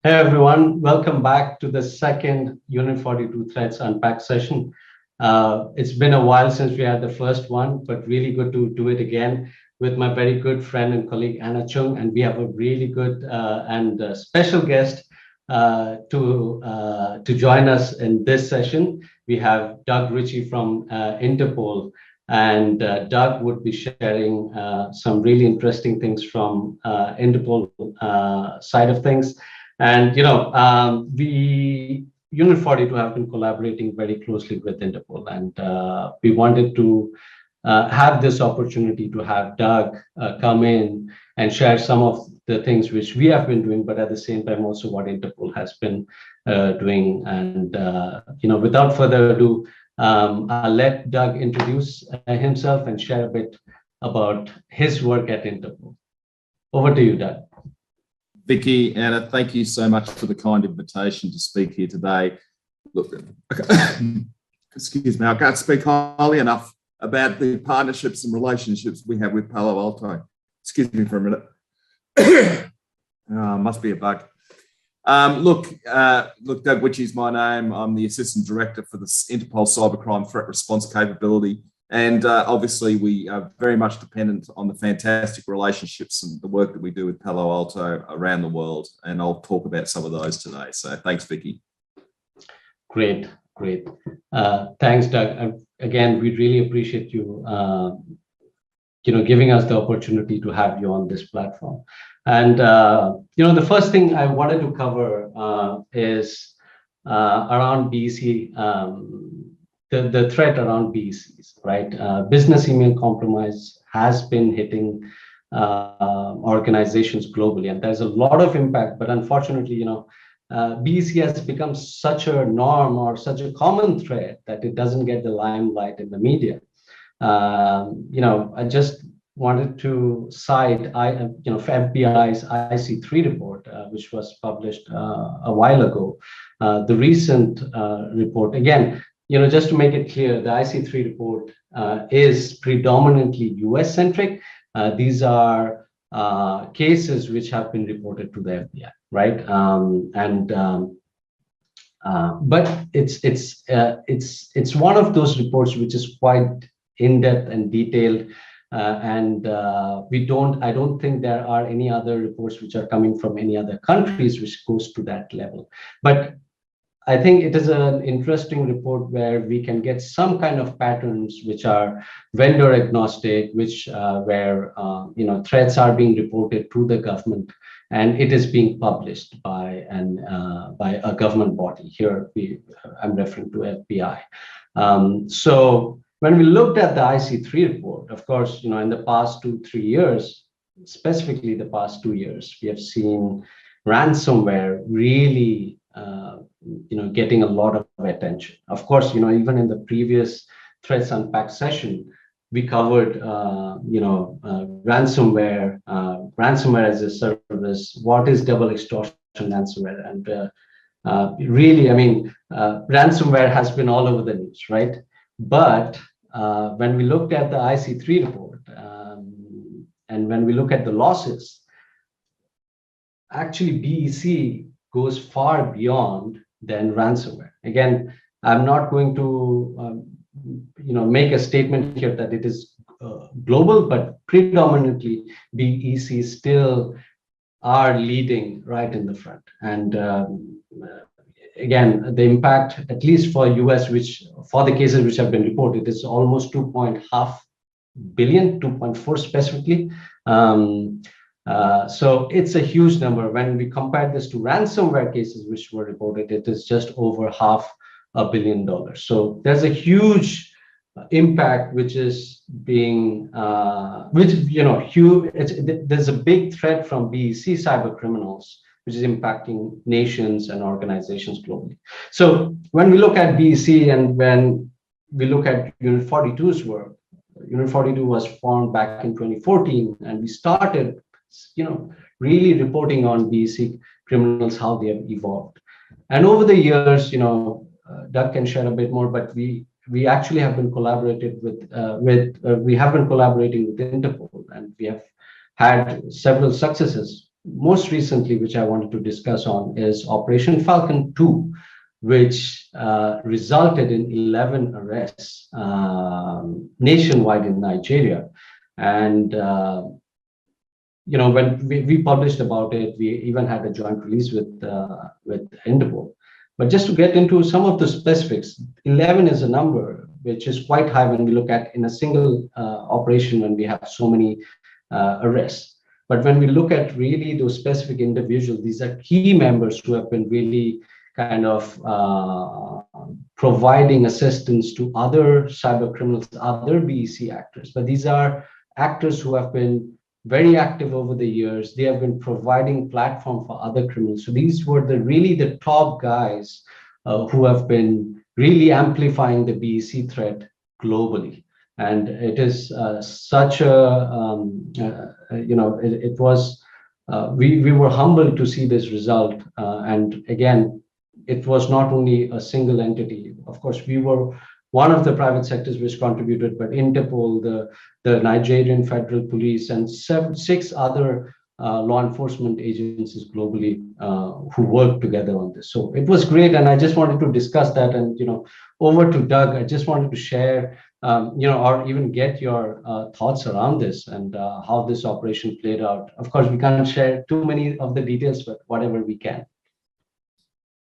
Hey everyone, welcome back to the second Unit 42 Threats Unpacked session. It's been a while since we had the first one, but really good to do it again with my very good friend and colleague Anna Chung. And we have a really good and special guest to join us in this session. We have Doug Witschi from Interpol, and Doug would be sharing some really interesting things from Interpol side of things. And we Unit 42 have been collaborating very closely with Interpol, and we wanted to have this opportunity to have Doug come in and share some of the things which we have been doing, but at the same time also what Interpol has been doing. And without further ado, I'll let Doug introduce himself and share a bit about his work at Interpol. Over to you, Doug. Vicky, Anna, thank you so much for the kind invitation to speak here today. Look, excuse me, I can't speak highly enough about the partnerships and relationships we have with Palo Alto. Excuse me for a minute. Must be a bug. Look, Doug Witschi is my name. I'm the Assistant Director for the Interpol Cybercrime Threat Response Capability. And obviously, we are very much dependent on the fantastic relationships and the work that we do with Palo Alto around the world. And I'll talk about some of those today. So thanks, Vicky. Great. Thanks, Doug. Again, we really appreciate you, giving us the opportunity to have you on this platform. And, the first thing I wanted to cover is around BEC, the threat around BECs, right? Business email compromise has been hitting organizations globally, and there's a lot of impact. But unfortunately, BEC has become such a norm or such a common threat that it doesn't get the limelight in the media. I just wanted to cite, FBI's IC3 report, which was published a while ago. The recent report, again, just to make it clear, the IC3 report is predominantly US-centric. These are cases which have been reported to the FBI, right? But it's one of those reports which is quite in-depth and detailed, and I don't think there are any other reports which are coming from any other countries which goes to that level. But I think it is an interesting report where we can get some kind of patterns which are vendor agnostic, where threats are being reported to the government, and it is being published by a government body. Here I'm referring to FBI. So when we looked at the IC3 report, of course, in the past 2-3 years, specifically the past 2 years, we have seen ransomware really getting a lot of attention. Of course, even in the previous Threats Unpacked session, we covered, ransomware, ransomware as a service, what is double extortion ransomware, and really, ransomware has been all over the news, right? But when we looked at the IC3 report, and when we look at the losses, actually BEC goes far beyond than ransomware. Again, I'm not going to make a statement here that it is global, but predominantly BEC still are leading right in the front. And again, the impact, at least for US, which for the cases which have been reported, is almost 2.5 billion, 2.4 specifically. So it's a huge number. When we compare this to ransomware cases which were reported, it is just over $500 million. So there's a huge impact which is being, huge. There's a big threat from BEC cyber criminals, which is impacting nations and organizations globally. So when we look at BEC and when we look at Unit 42's work, Unit 42 was formed back in 2014, and we started really reporting on BEC criminals, how they have evolved. And over the years, Doug can share a bit more, but we actually have been collaborating with Interpol, and we have had several successes most recently, which I wanted to discuss on, is Operation Falcon 2, which resulted in 11 arrests nationwide in Nigeria. And when we published about it, we even had a joint release with Interpol. But just to get into some of the specifics, 11 is a number which is quite high when we look at in a single operation when we have so many arrests. But when we look at really those specific individuals, these are key members who have been really kind of providing assistance to other cyber criminals, other BEC actors. But these are actors who have been very active over the years. They have been providing platform for other criminals. So these were really the top guys who have been really amplifying the BEC threat globally. And it is such a, it was, we were humbled to see this result. And again, it was not only a single entity. Of course, we were one of the private sectors which contributed, but Interpol, the Nigerian Federal Police, and 6 other law enforcement agencies globally who worked together on this. So it was great, and I just wanted to discuss that. And over to Doug, I just wanted to share, or even get your thoughts around this and how this operation played out. Of course, we can't share too many of the details, but whatever we can.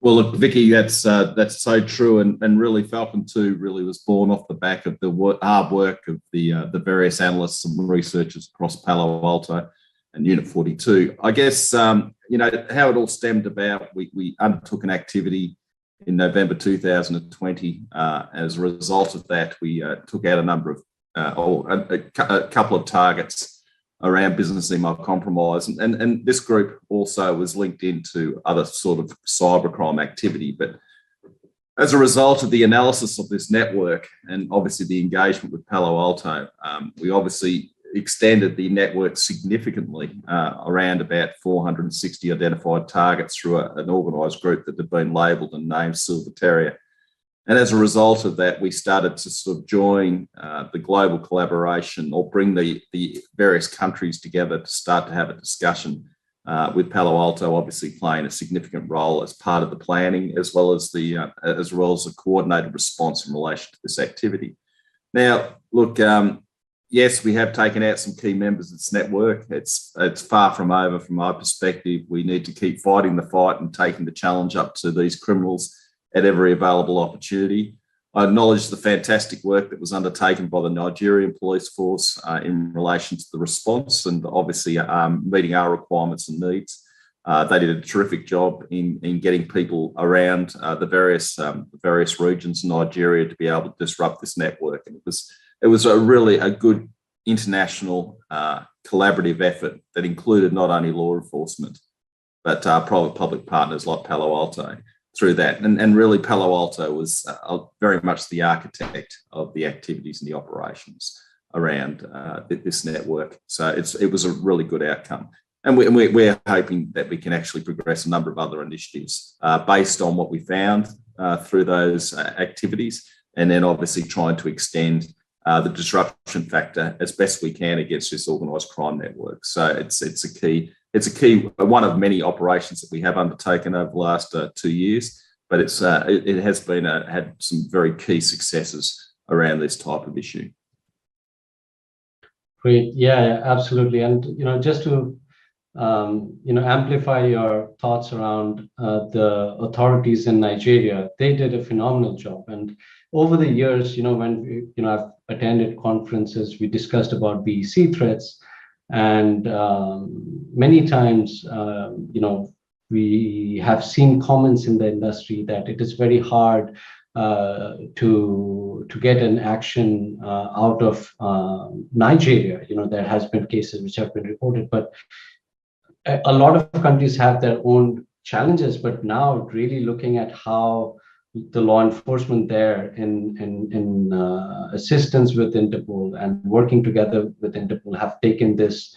Well, look, Vicky, that's so true, and really Falcon 2 really was born off the back of the hard work of the various analysts and researchers across Palo Alto and Unit 42. I guess how it all stemmed about. We undertook an activity in November 2020. As a result of that, we took out a number of a couple of targets around business email compromise. And this group also was linked into other sort of cybercrime activity. But as a result of the analysis of this network and obviously the engagement with Palo Alto, we obviously extended the network significantly around about 460 identified targets through an organised group that had been labelled and named Silver Terrier. And as a result of that, we started to sort of join the global collaboration or bring the various countries together to start to have a discussion with Palo Alto, obviously playing a significant role as part of the planning, as well as the coordinated response in relation to this activity. Now, look, yes, we have taken out some key members of this network. It's far from over from my perspective. We need to keep fighting the fight and taking the challenge up to these criminals at every available opportunity. I acknowledge the fantastic work that was undertaken by the Nigerian police force in relation to the response and obviously meeting our requirements and needs. They did a terrific job in getting people around the various regions in Nigeria to be able to disrupt this network. And it was a good international collaborative effort that included not only law enforcement, but private public partners like Palo Alto through that. And really Palo Alto was very much the architect of the activities and the operations around this network. So it was a really good outcome. And we're hoping that we can actually progress a number of other initiatives based on what we found through those activities, and then obviously trying to extend the disruption factor as best we can against this organised crime network. So it's a key one of many operations that we have undertaken over the last 2 years, but it has had some very key successes around this type of issue. Great, yeah, absolutely. And just to amplify your thoughts around the authorities in Nigeria, they did a phenomenal job. And over the years, when I've attended conferences, we discussed about BEC threats. And many times, we have seen comments in the industry that it is very hard to get an action out of Nigeria. There has been cases which have been reported, but a lot of countries have their own challenges. But now, really looking at how the law enforcement there in assistance with Interpol and working together with Interpol have taken this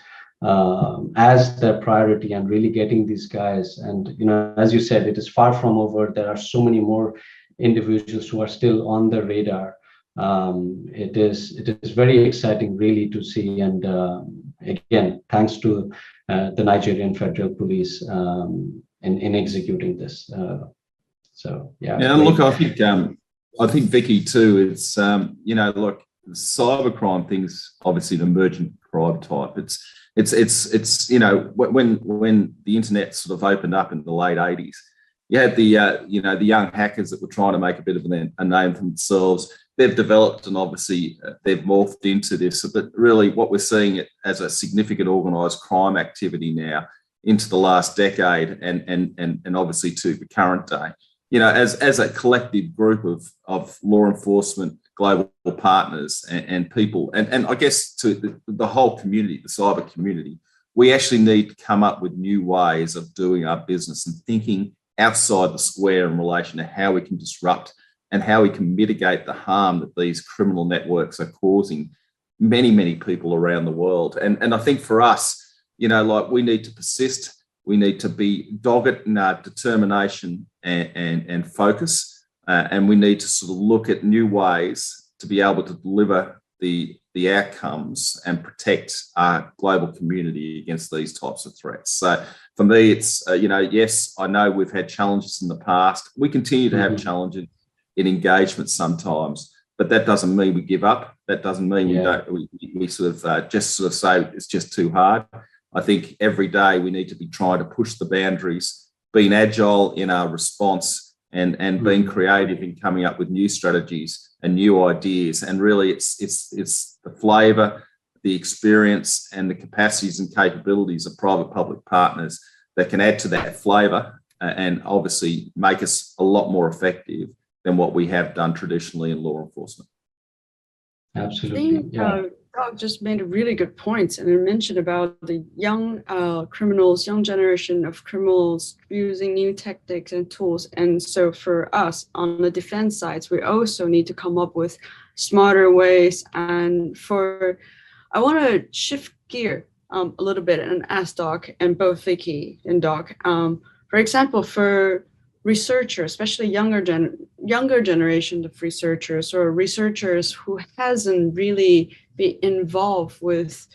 as their priority and really getting these guys. And, as you said, it is far from over. There are so many more individuals who are still on the radar. It is very exciting really to see. And again, thanks to the Nigerian Federal Police in executing this. So yeah. Yeah, and look, I think Vicky too. It's look, the cybercrime thing's obviously an emergent crime type. It's when the internet sort of opened up in the late 80s, you had the young hackers that were trying to make a bit of a name for themselves. They've developed and obviously they've morphed into this. But really, what we're seeing it as a significant organised crime activity now into the last decade, and obviously to the current day. As a collective group of law enforcement, global partners, and people, and I guess to the whole community, the cyber community, we actually need to come up with new ways of doing our business and thinking outside the square in relation to how we can disrupt and how we can mitigate the harm that these criminal networks are causing many, many people around the world. And I think for us, we need to persist. We need to be dogged in our determination and focus. And we need to sort of look at new ways to be able to deliver the outcomes and protect our global community against these types of threats. So for me, it's, yes, I know we've had challenges in the past. We continue to have challenges in engagement sometimes, but that doesn't mean we give up. That doesn't mean we sort of just sort of say it's just too hard. I think every day we need to be trying to push the boundaries, being agile in our response and being creative in coming up with new strategies and new ideas. And really it's the flavour, the experience and the capacities and capabilities of private-public partners that can add to that flavour and obviously make us a lot more effective than what we have done traditionally in law enforcement. Absolutely. Doug just made a really good point, and he mentioned about the young criminals, young generation of criminals using new tactics and tools. And so for us on the defense sides, we also need to come up with smarter ways. And I want to shift gear a little bit and ask Doug and both Vicky and Doug. For example, for researchers, especially younger generation of researchers or researchers who hasn't really been involved with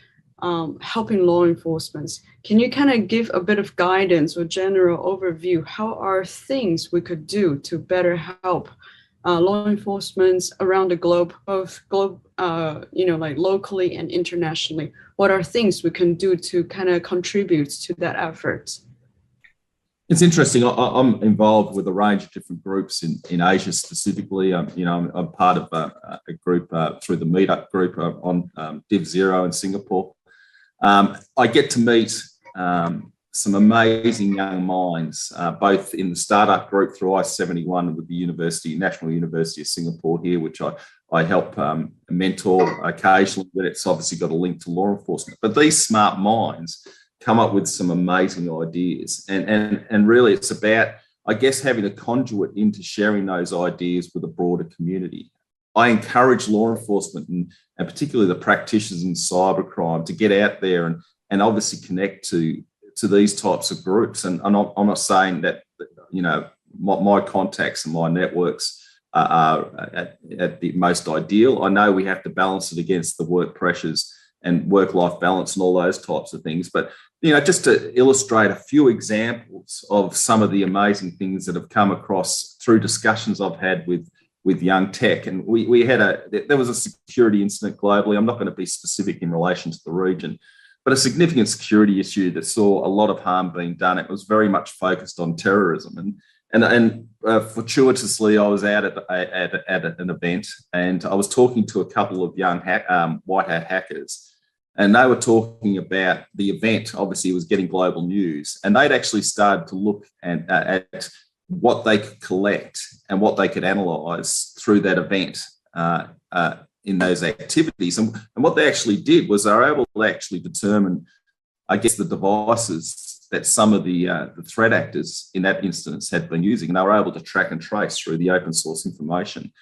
helping law enforcement, can you kind of give a bit of guidance or general overview? How are things we could do to better help law enforcement around the globe, both like locally and internationally? What are things we can do to kind of contribute to that effort? It's interesting. I'm involved with a range of different groups in Asia specifically. I'm part of a group through the Meetup group on Div Zero in Singapore. I get to meet some amazing young minds, both in the startup group through I-71 with the National University of Singapore here, which I help mentor occasionally, but it's obviously got a link to law enforcement. But these smart minds come up with some amazing ideas. And really it's about, I guess, having a conduit into sharing those ideas with a broader community. I encourage law enforcement and particularly the practitioners in cybercrime to get out there and obviously connect to these types of groups. And I'm not saying that, my contacts and my networks are at the most ideal. I know we have to balance it against the work pressures and work-life balance and all those types of things. But, just to illustrate a few examples of some of the amazing things that have come across through discussions I've had with young tech. And there was a security incident globally. I'm not going to be specific in relation to the region, but a significant security issue that saw a lot of harm being done. It was very much focused on terrorism. And fortuitously, I was out at an event and I was talking to a couple of young white hat hackers. And they were talking about the event. Obviously, it was getting global news. And they'd actually started to look at what they could collect and what they could analyse through that event in those activities. And what they actually did was they were able to actually determine, I guess, the devices that some of the threat actors in that instance had been using. And they were able to track and trace through the open source information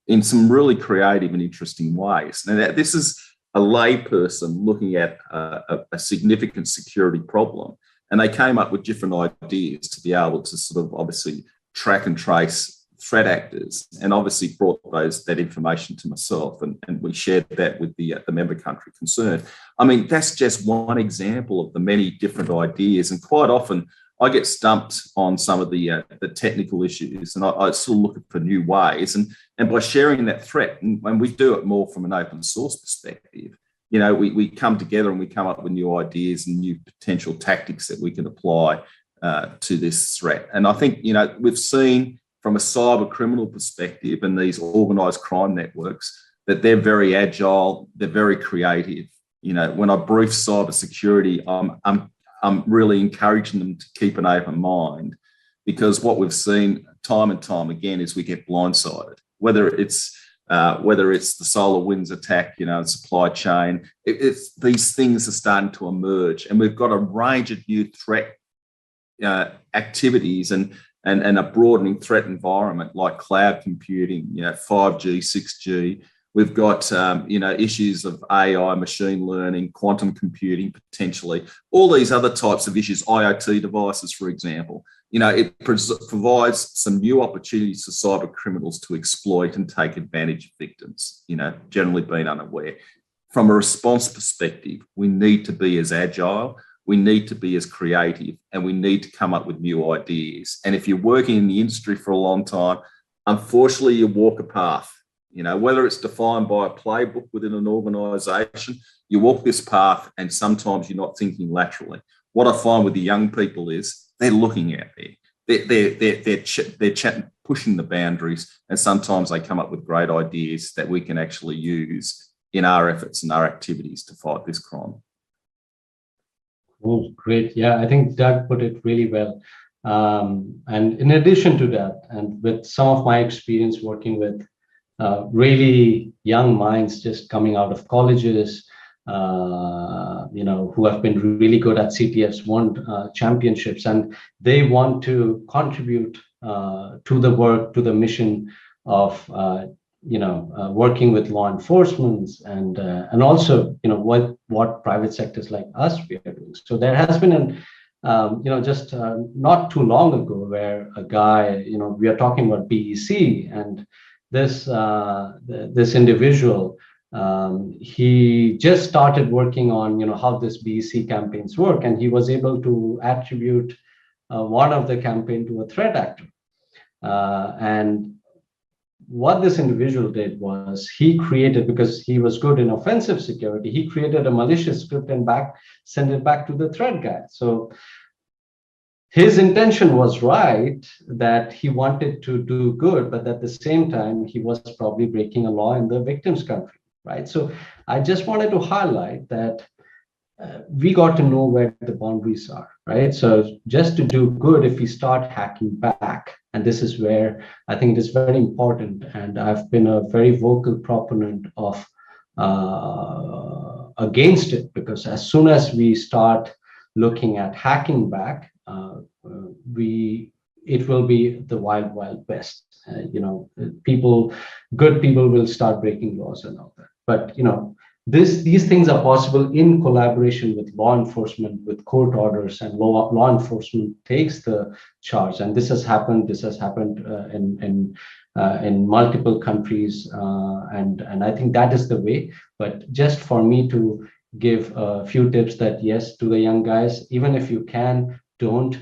in some really creative and interesting ways. Now, this is a layperson looking at a significant security problem. And they came up with different ideas to be able to sort of obviously track and trace threat actors, and obviously brought that information to myself, and we shared that with the member country concerned. I mean, that's just one example of the many different ideas, and quite often I get stumped on some of the technical issues, and I still look for new ways, and by sharing that threat, and we do it more from an open source perspective, you know, we come together and we come up with new ideas and new potential tactics that we can apply to this threat. And I think, you know, we've seen from a cyber criminal perspective and these organised crime networks that they're very agile, they're very creative. You know, when I brief cybersecurity, I'm really encouraging them to keep an open mind, because what we've seen time and time again is we get blindsided, whether it's the SolarWinds attack, you know, supply chain. It's these things are starting to emerge, and we've got a range of new threat activities and a broadening threat environment like cloud computing, you know, 5G, 6G. We've got, you know, issues of AI, machine learning, quantum computing, potentially, all these other types of issues, IoT devices, for example. You know, it provides some new opportunities for cyber criminals to exploit and take advantage of victims, you know, generally being unaware. From a response perspective, we need to be as agile, we need to be as creative, and we need to come up with new ideas. And if you're working in the industry for a long time, unfortunately, you walk a path. You know, whether it's defined by a playbook within an organisation, you walk this path, and sometimes you're not thinking laterally. What I find with the young people is they're looking out there. They're chatting, pushing the boundaries, and sometimes they come up with great ideas that we can actually use in our efforts and our activities to fight this crime. Oh, great. Yeah, I think Doug put it really well. And in addition to that, and with some of my experience working with really young minds just coming out of colleges, you know, who have been really good at CTFs, won championships, and they want to contribute to the work, to the mission of, you know, working with law enforcement and also, you know, what private sectors like us we are doing. So there has been an, you know, just not too long ago where a guy, you know, we are talking about BEC, and this individual, he just started working on, you know, how this BEC campaigns work, and he was able to attribute one of the campaign to a threat actor. And what this individual did was he created, because he was good in offensive security, he created a malicious script and sent it back to the threat guy. So his intention was right, that he wanted to do good, but at the same time, he was probably breaking a law in the victim's country, right? So I just wanted to highlight that we got to know where the boundaries are, right? So just to do good, if we start hacking back, and this is where I think it is very important, and I've been a very vocal proponent of against it, because as soon as we start looking at hacking back, it will be the wild, wild west. You know, good people will start breaking laws and all that. But, you know, these things are possible in collaboration with law enforcement, with court orders, and law enforcement takes the charge. And this has happened. This has happened in multiple countries, and I think that is the way. But just for me to give a few tips, that yes, to the young guys, even if you can, don't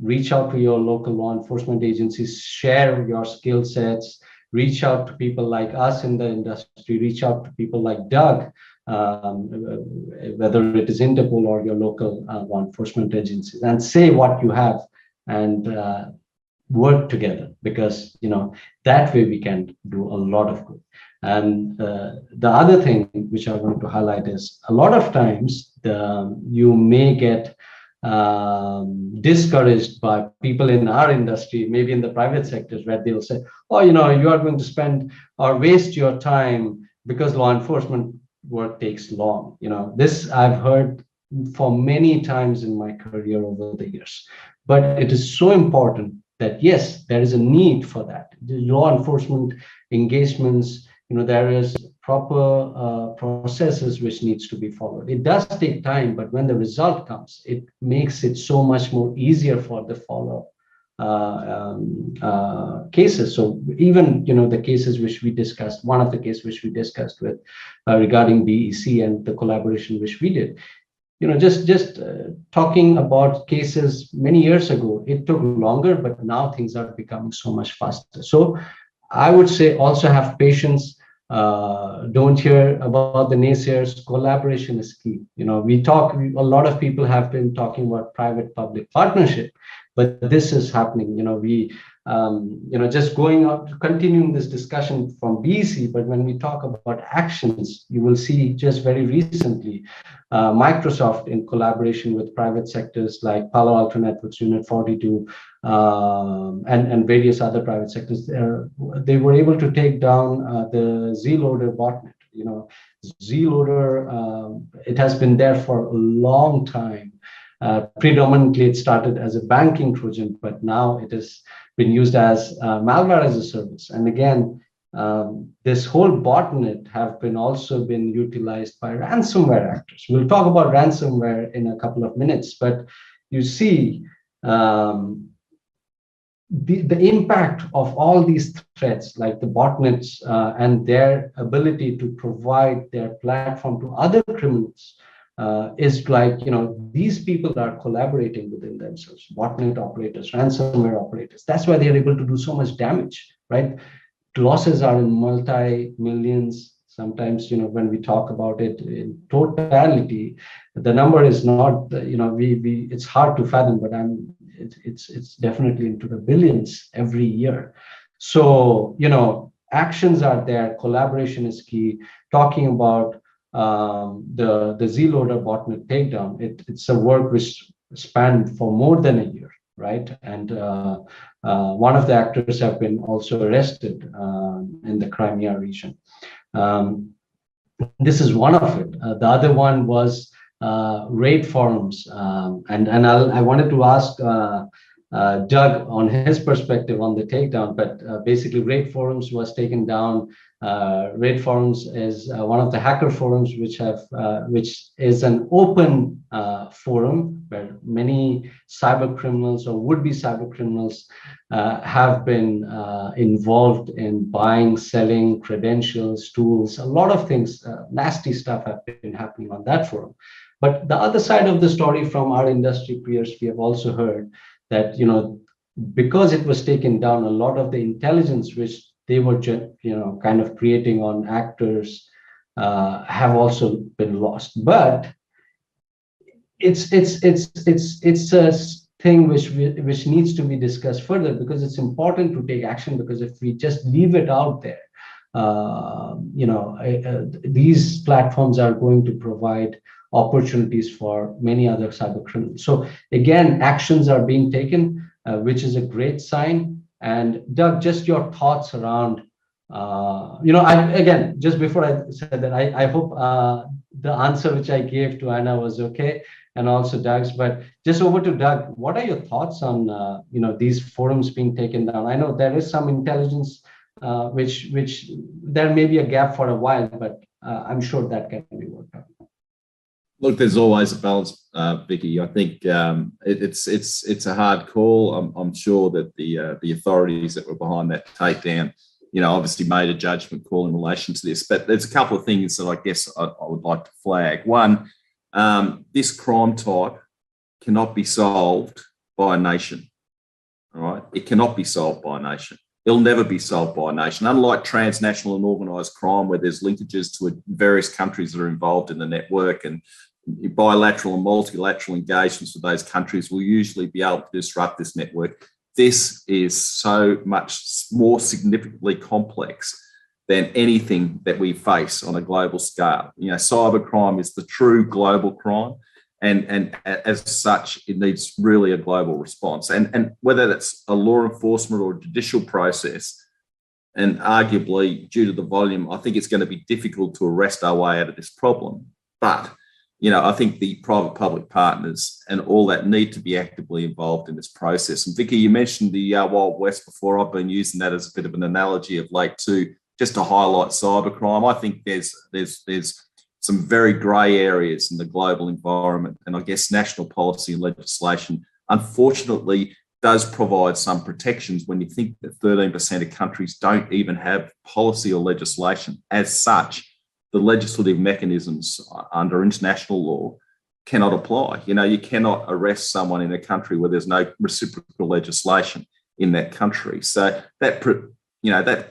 reach out to your local law enforcement agencies, share your skill sets, reach out to people like us in the industry, reach out to people like Doug, whether it is Interpol or your local law enforcement agencies, and say what you have, and work together, because, you know, that way we can do a lot of good. And the other thing which I want to highlight is, a lot of times you may get discouraged by people in our industry, maybe in the private sectors, where they'll say, oh, you know, you are going to spend or waste your time because law enforcement work takes long. You know, this I've heard for many times in my career over the years. But it is so important that, yes, there is a need for that. The law enforcement engagements, you know, there is proper processes which needs to be followed. It does take time, but when the result comes, it makes it so much more easier for the follow-up cases. So even, the cases which we discussed, one of the cases which we discussed with regarding BEC and the collaboration which we did, just talking about cases many years ago, it took longer, but now things are becoming so much faster. So I would say also have patience. Don't hear about the naysayers. Collaboration is key. A lot of people have been talking about private-public partnership, but this is happening. Just continuing this discussion from BC, but when we talk about actions, you will see just very recently, Microsoft in collaboration with private sectors like Palo Alto Networks, Unit 42, and various other private sectors, they were able to take down the Zloader botnet. Zloader, it has been there for a long time. Predominantly, it started as a banking Trojan, but now it has been used as malware as a service. And again, this whole botnet have also been utilized by ransomware actors. We'll talk about ransomware in a couple of minutes, but you see the impact of all these threats, like the botnets and their ability to provide their platform to other criminals. Is like, these people are collaborating within themselves, botnet operators, ransomware operators. That's why they're able to do so much damage, right? Losses are in multi-millions. Sometimes, when we talk about it in totality, the number is not, it's hard to fathom, but it's definitely into the billions every year. So, actions are there. Collaboration is key. Talking about the Zloader botnet takedown, it's a work which spanned for more than a year, right? And one of the actors have been also arrested in the Crimea region. This is one of it. The other one was raid forums, and I wanted to ask Doug on his perspective on the takedown, but basically raid forums was taken down. Raid forums is one of the hacker forums which is an open forum where many cyber criminals or would-be cyber criminals have been involved in buying, selling credentials, tools, a lot of things, nasty stuff have been happening on that forum. But the other side of the story from our industry peers, we have also heard that, because it was taken down, a lot of the intelligence which they were, kind of creating on actors have also been lost. But it's a thing which needs to be discussed further, because it's important to take action. Because if we just leave it out there, these platforms are going to provide opportunities for many other cyber criminals. So again, actions are being taken, which is a great sign. And Doug, just your thoughts around, again, just before I said that, I hope the answer which I gave to Anna was okay, and also Doug's. But just over to Doug, what are your thoughts on, these forums being taken down? I know there is some intelligence, which there may be a gap for a while, but I'm sure that can be worked out. Look, there's always a balance, Vicky. I think it's a hard call. I'm sure that the authorities that were behind that takedown, obviously made a judgment call in relation to this. But there's a couple of things that I guess I would like to flag. One, this crime type cannot be solved by a nation. All right, it cannot be solved by a nation. It'll never be solved by a nation. Unlike transnational and organised crime, where there's linkages to various countries that are involved in the network, and bilateral and multilateral engagements with those countries will usually be able to disrupt this network. This is so much more significantly complex than anything that we face on a global scale. Cybercrime is the true global crime. And as such, it needs really a global response. And whether that's a law enforcement or a judicial process, and arguably due to the volume, I think it's going to be difficult to arrest our way out of this problem. But, I think the private-public partners and all that need to be actively involved in this process. And Vicky, you mentioned the Wild West before. I've been using that as a bit of an analogy of late too, just to highlight cybercrime. I think there's some very grey areas in the global environment, and I guess national policy and legislation, unfortunately, does provide some protections when you think that 13% of countries don't even have policy or legislation. As such, the legislative mechanisms under international law cannot apply. You cannot arrest someone in a country where there's no reciprocal legislation in that country. So that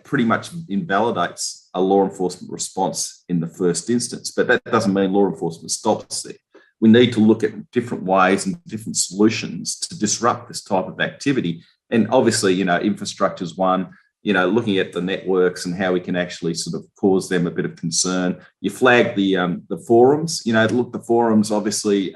pretty much invalidates a law enforcement response in the first instance, but that doesn't mean law enforcement stops there. We need to look at different ways and different solutions to disrupt this type of activity. And obviously, infrastructure is one, looking at the networks and how we can actually sort of cause them a bit of concern. You flag the forums, look, the forums obviously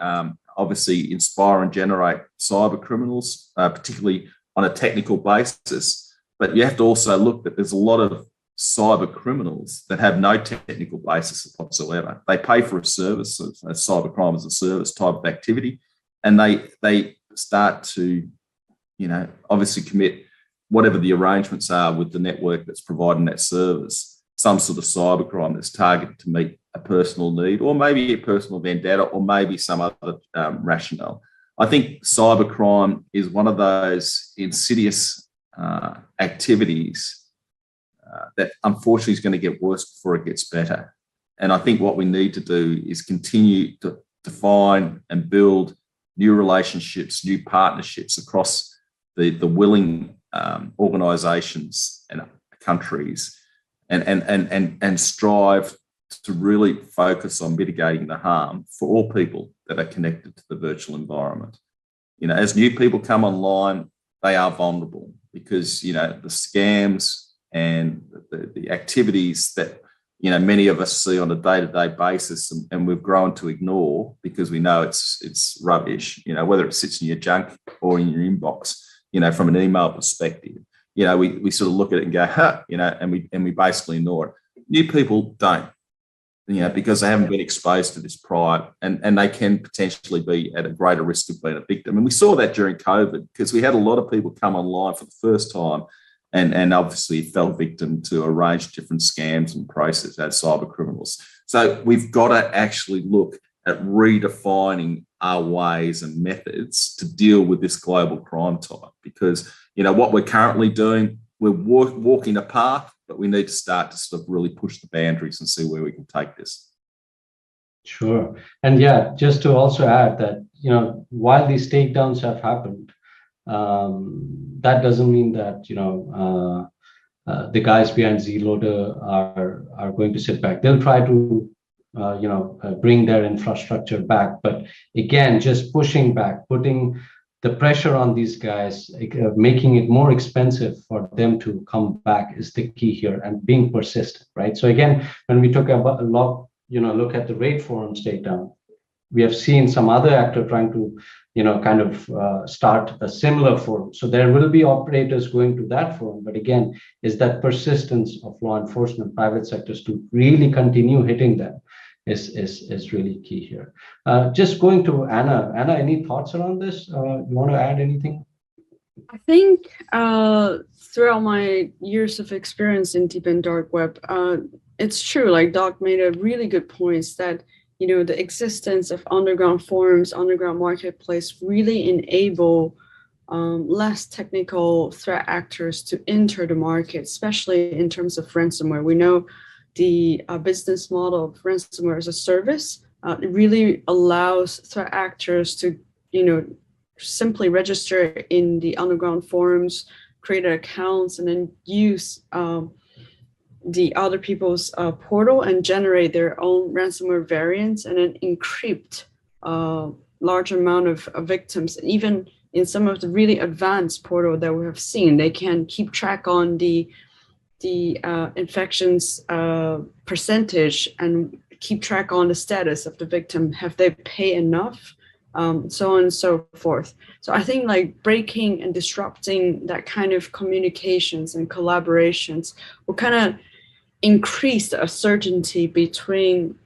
inspire and generate cyber criminals, particularly on a technical basis. But you have to also look that there's a lot of cyber criminals that have no technical basis whatsoever. They pay for a service, a cybercrime as a service type of activity, and they start to, obviously commit whatever the arrangements are with the network that's providing that service, some sort of cybercrime that's targeted to meet a personal need, or maybe a personal vendetta, or maybe some other rationale. I think cybercrime is one of those insidious activities that unfortunately is going to get worse before it gets better. And I think what we need to do is continue to define and build new relationships, new partnerships across the willing organisations and countries, and strive to really focus on mitigating the harm for all people that are connected to the virtual environment. As new people come online, they are vulnerable because, the scams and the activities that, many of us see on a day-to-day basis and we've grown to ignore because we know it's rubbish, whether it sits in your junk or in your inbox, from an email perspective, we sort of look at it and go, and we basically ignore it. New people don't, because they haven't been exposed to this prior, and they can potentially be at a greater risk of being a victim. And we saw that during COVID because we had a lot of people come online for the first time and obviously fell victim to a range of different scams and processes as cyber criminals. So we've got to actually look at redefining our ways and methods to deal with this global crime type, because, what we're currently doing, we're walking a path, but we need to start to sort of really push the boundaries and see where we can take this. Sure. And yeah, just to also add that, while these takedowns have happened, that doesn't mean that, the guys behind Zloader are going to sit back. They'll try to, bring their infrastructure back. But again, just pushing back, putting the pressure on these guys, making it more expensive for them to come back is the key here, and being persistent, right? So again, when we talk about look at the Raid Forums takedown, we have seen some other actor trying to, start a similar forum. So there will be operators going to that forum, but again, is that persistence of law enforcement, private sectors to really continue hitting them is really key here. Just going to Anna. Anna, any thoughts around this? You want to add anything? I think throughout my years of experience in deep and dark web, it's true, like Doc made a really good point that, the existence of underground forums, underground marketplace really enable less technical threat actors to enter the market, especially in terms of ransomware. We know the business model of ransomware as a service. It really allows threat actors to, simply register in the underground forums, create accounts, and then use the other people's portal and generate their own ransomware variants, and then encrypt large amount of victims. And even in some of the really advanced portal that we have seen, they can keep track on the infections percentage and keep track on the status of the victim. Have they paid enough? So on and so forth. So I think like breaking and disrupting that kind of communications and collaborations will kind of increase the uncertainty between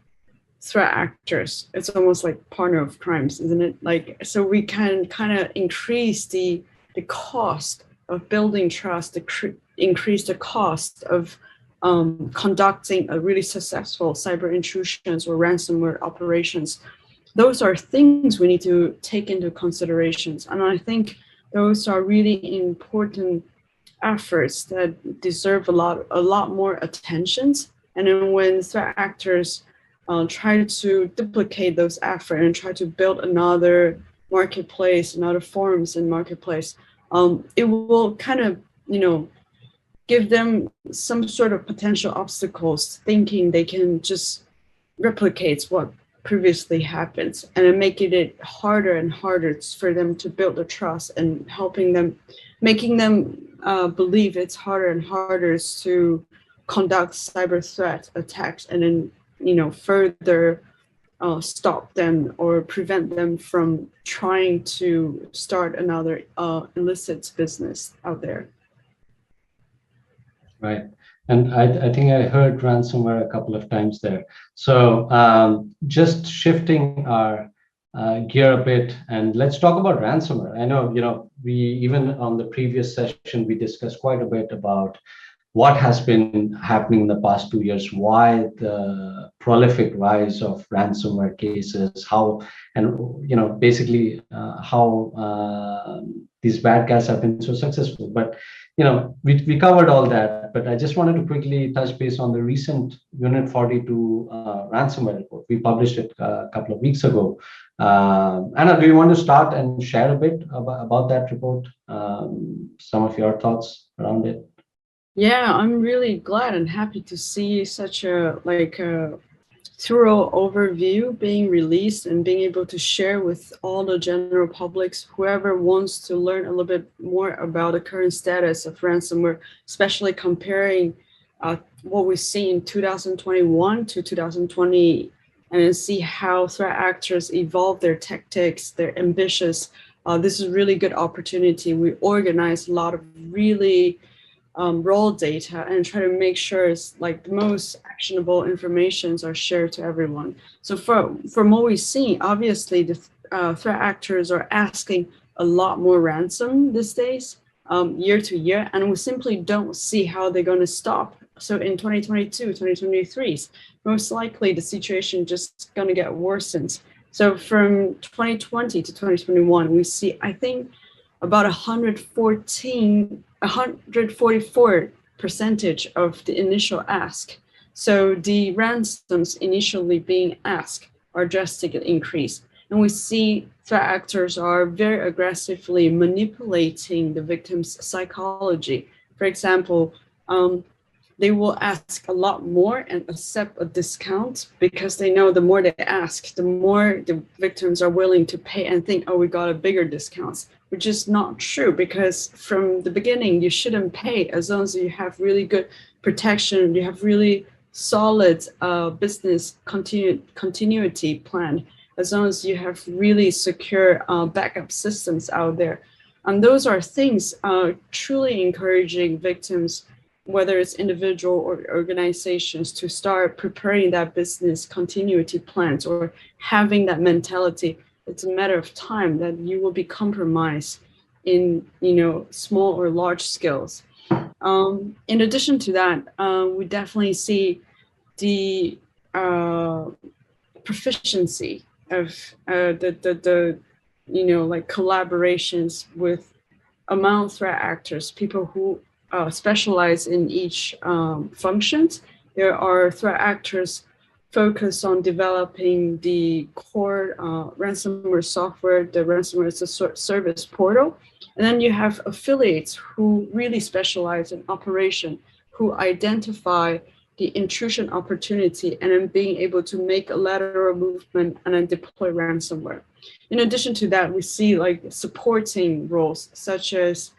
threat actors. It's almost like partner of crimes, isn't it? Like, so we can kind of increase the cost of building trust, increase the cost of conducting a really successful cyber intrusions or ransomware operations. Those are things we need to take into considerations. And I think those are really important efforts that deserve a lot more attentions. And then when threat actors try to duplicate those efforts and try to build another marketplace, another forums in marketplace, it will kind of, give them some sort of potential obstacles, thinking they can just replicate what previously happened, and then making it harder and harder for them to build the trust, and making them believe it's harder and harder to conduct cyber threat attacks, and then further stop them or prevent them from trying to start another illicit business out there. Right. And I think I heard ransomware a couple of times there. So just shifting our gear a bit, and let's talk about ransomware. I know, we even on the previous session, we discussed quite a bit about what has been happening in the past 2 years, why the prolific rise of ransomware cases, how, and basically how these bad guys have been so successful. But we covered all that, but I just wanted to quickly touch base on the recent Unit 42 ransomware report. We published it a couple of weeks ago. Anna, do you want to start and share a bit about that report? Some of your thoughts around it? Yeah, I'm really glad and happy to see such a thorough overview being released and being able to share with all the general publics, whoever wants to learn a little bit more about the current status of ransomware, especially comparing what we see in 2021 to 2020, and see how threat actors evolve their tactics, their ambitions. This is a really good opportunity. We organize a lot of really raw data and try to make sure it's the most actionable informations are shared to everyone. So from what we've seen, obviously the threat actors are asking a lot more ransom these days, year to year, and we simply don't see how they're going to stop. So in 2022, 2023, most likely the situation just going to get worsened. So from 2020 to 2021, we see, I think, about 144% of the initial ask. So the ransoms initially being asked are drastically increased. And we see threat actors are very aggressively manipulating the victim's psychology. For example, they will ask a lot more and accept a discount because they know the more they ask, the more the victims are willing to pay and think, oh, we got a bigger discount, which is not true, because from the beginning, you shouldn't pay as long as you have really good protection, you have really solid business continuity plan, as long as you have really secure backup systems out there. And those are things truly encouraging victims, whether it's individual or organizations, to start preparing that business continuity plans or having that mentality. It's a matter of time that you will be compromised in small or large scales. In addition to that, we definitely see the proficiency of the collaborations with among threat actors, people who specialize in each functions. There are threat actors focused on developing the core ransomware software, the ransomware as a service portal. And then you have affiliates who really specialize in operation, who identify the intrusion opportunity and then being able to make a lateral movement and then deploy ransomware. In addition to that, we see supporting roles such as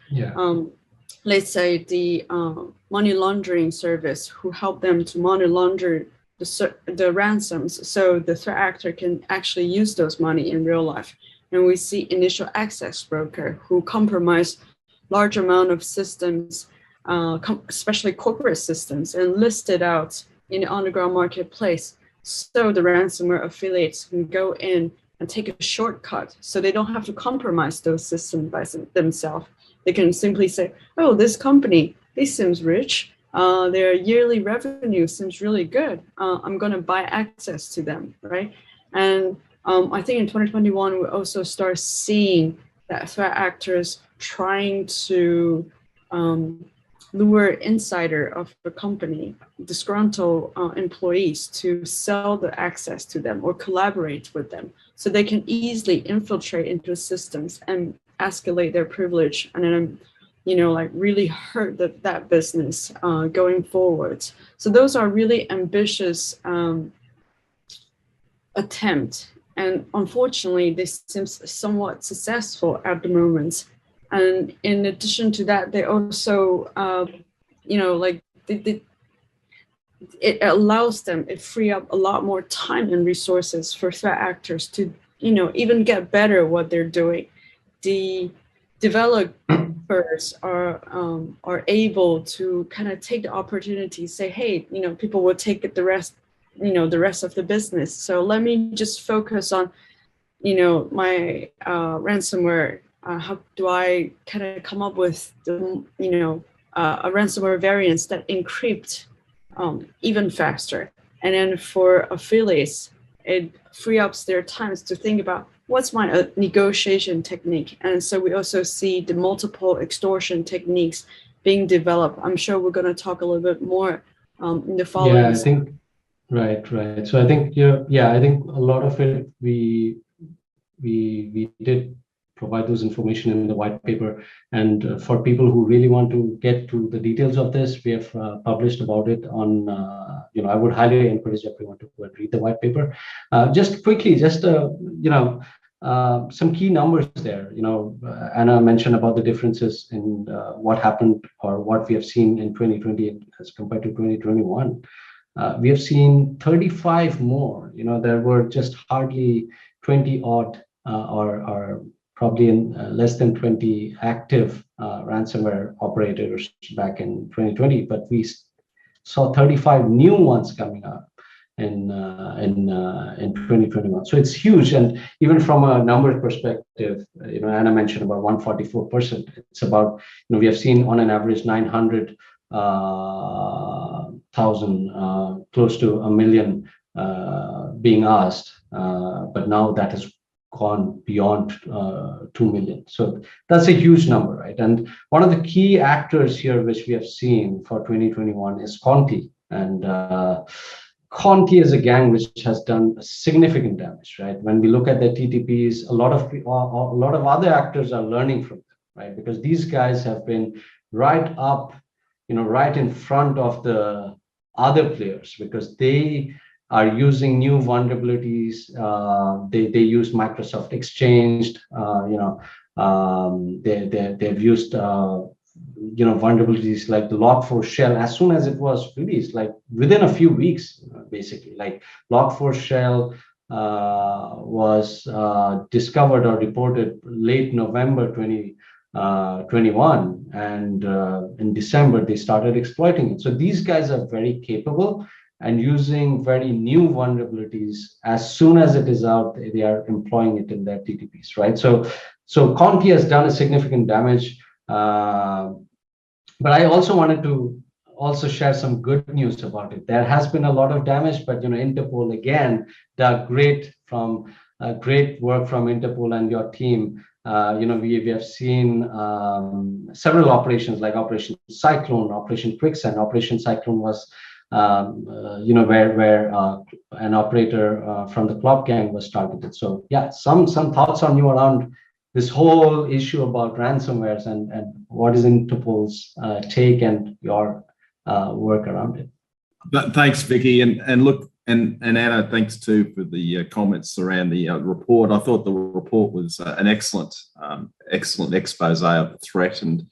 let's say the money laundering service, who help them to money launder the ransoms, so the threat actor can actually use those money in real life. And we see initial access broker who compromise large amount of systems, especially corporate systems, and list it out in the underground marketplace, so the ransomware affiliates can go in and take a shortcut, so they don't have to compromise those systems by themselves. They can simply say, oh, this company, they seems rich. Their yearly revenue seems really good. I'm going to buy access to them, right? And I think in 2021, we also start seeing that threat actors trying to lure insider of the company, disgruntled employees, to sell the access to them or collaborate with them, so they can easily infiltrate into systems and escalate their privilege, and then, like really hurt that business going forward. So those are really ambitious attempt, and unfortunately, this seems somewhat successful at the moment. And in addition to that, they also, it allows them, it free up a lot more time and resources for threat actors to, even get better what they're doing. The developers are able to kind of take the opportunity, say, hey, people will take the rest of the business. So let me just focus on, my ransomware. How do I kind of come up with the, a ransomware variants that encrypt even faster? And then for affiliates, it free up their times to think about what's my negotiation technique. And so we also see the multiple extortion techniques being developed. I'm sure we're going to talk a little bit more in the following. Yeah, I think, right. So I think, I think a lot of it, we did provide those information in the white paper. And for people who really want to get to the details of this, we have published about it on, I would highly encourage everyone to go and read the white paper. Just quickly, some key numbers there. Anna mentioned about the differences in what happened or what we have seen in 2020 as compared to 2021. We have seen 35 more. There were just hardly 20 odd or probably in less than 20 active ransomware operators back in 2020, but we saw 35 new ones coming up in 2021. So it's huge, and even from a number perspective, Anna mentioned about 144%. It's about, we have seen on an average 900,000, close to 1 million being asked, but now that has gone beyond 2 million. So that's a huge number, right? And one of the key actors here, which we have seen for 2021, is Conti. And Conti is a gang which has done significant damage, right? When we look at the TTPs, a lot of other actors are learning from them, right? Because these guys have been right up, right in front of the other players, because they are using new vulnerabilities. They use Microsoft Exchange. They've used vulnerabilities like the Log4 shell as soon as it was released, like within a few weeks, basically. Like Log4 shell was discovered or reported late November 2021, and in December they started exploiting it. So these guys are very capable and using very new vulnerabilities. As soon as it is out, they are employing it in their TTPs, right? So Conti has done a significant damage. But I also wanted to share some good news about it. There has been a lot of damage, but Interpol, again, Doug, great work from Interpol and your team. We have seen several operations like Operation Cyclone, Operation Quicksand. Operation Cyclone was where an operator from the Klopp gang was targeted. So yeah, some thoughts on you around this whole issue about ransomwares and what is Interpol's take and your work around it. Thanks, Vicky, and look, and Anna, thanks too for the comments around the report. I thought the report was an excellent expose of the threat and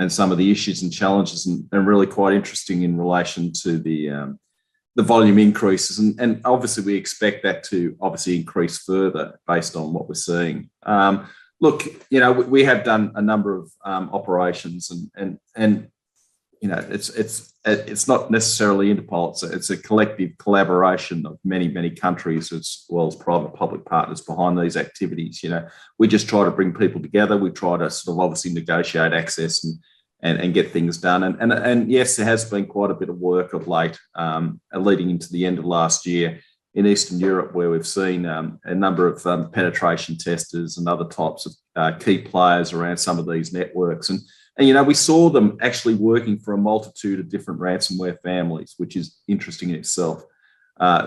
some of the issues and challenges, and really quite interesting in relation to the volume increases. And obviously we expect that to obviously increase further based on what we're seeing. Look, we have done a number of operations, and it's not necessarily Interpol. It's a collective collaboration of many countries as well as private public partners behind these activities. We just try to bring people together. We try to sort of obviously negotiate access and get things done. And yes, there has been quite a bit of work of late, leading into the end of last year in Eastern Europe, where we've seen a number of penetration testers and other types key players around some of these networks. And we saw them actually working for a multitude of different ransomware families, which is interesting in itself.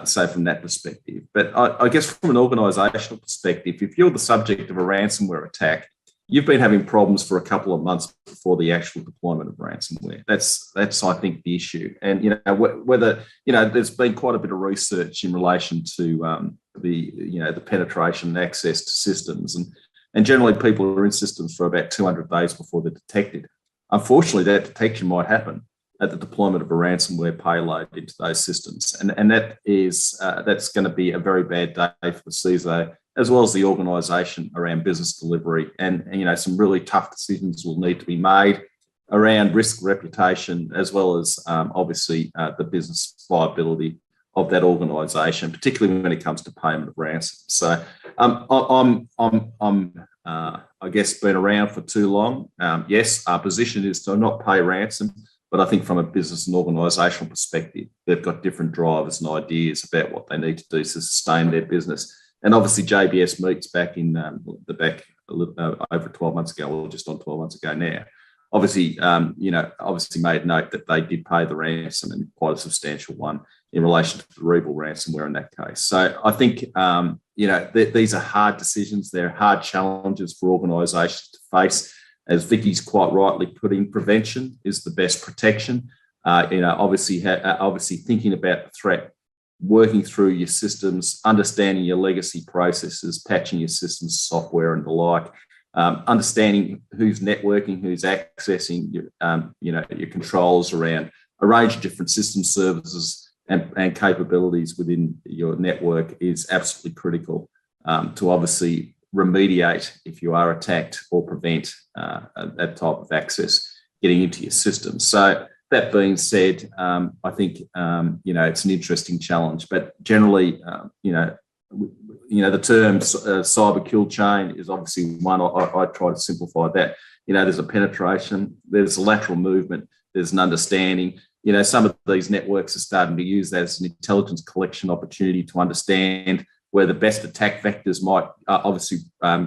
So from that perspective. But I guess from an organisational perspective, if you're the subject of a ransomware attack, you've been having problems for a couple of months before the actual deployment of ransomware. That's I think the issue. And whether there's been quite a bit of research in relation to the penetration and access to systems, and generally people are in systems for about 200 days before they're detected. Unfortunately, that detection might happen at the deployment of a ransomware payload into those systems, and that's going to be a very bad day for the CISO as well as the organisation around business delivery, and some really tough decisions will need to be made around risk, reputation, as well as obviously the business viability of that organisation, particularly when it comes to payment of ransom. So I'm I guess been around for too long. Yes, our position is to not pay ransom, but I think from a business and organisational perspective, they've got different drivers and ideas about what they need to do to sustain their business. And obviously, JBS Meats back in over 12 months ago, or just on 12 months ago now, obviously made note that they did pay the ransom, and quite a substantial one in relation to the Rebel ransomware in that case. So I think these are hard decisions. They're hard challenges for organisations to face. As Vicky's quite rightly put in, prevention is the best protection. Obviously thinking about the threat, working through your systems, understanding your legacy processes, patching your systems, software, and the like. Understanding who's networking, who's accessing your controls around a range of different system services and capabilities within your network is absolutely critical to obviously remediate if you are attacked, or prevent that type of access getting into your system. So that being said, I think it's an interesting challenge, but generally, the term cyber kill chain is obviously one. I try to simplify that. There's a penetration, there's a lateral movement, there's an understanding. Some of these networks are starting to use that as an intelligence collection opportunity to understand where the best attack vectors might obviously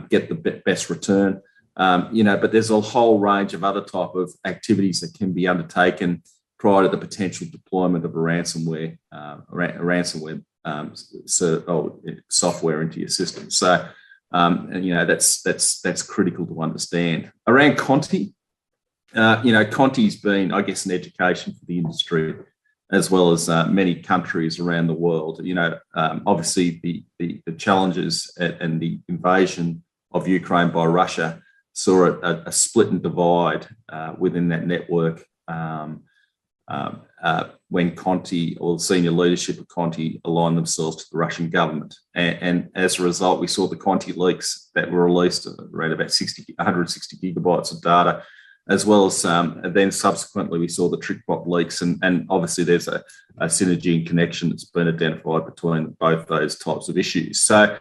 get the best return. But there's a whole range of other type of activities that can be undertaken prior to the potential deployment of a ransomware software into your system. So, that's critical to understand. Around Conti, Conti's been, I guess, an education for the industry, as well as many countries around the world. Obviously the challenges and the invasion of Ukraine by Russia saw a split and divide within that network when Conti, or the senior leadership of Conti, aligned themselves to the Russian government. And as a result, we saw the Conti leaks that were released around about 160 gigabytes of data, as well as then subsequently we saw the TrickBot leaks, and obviously there's a synergy and connection that's been identified between both those types of issues. So,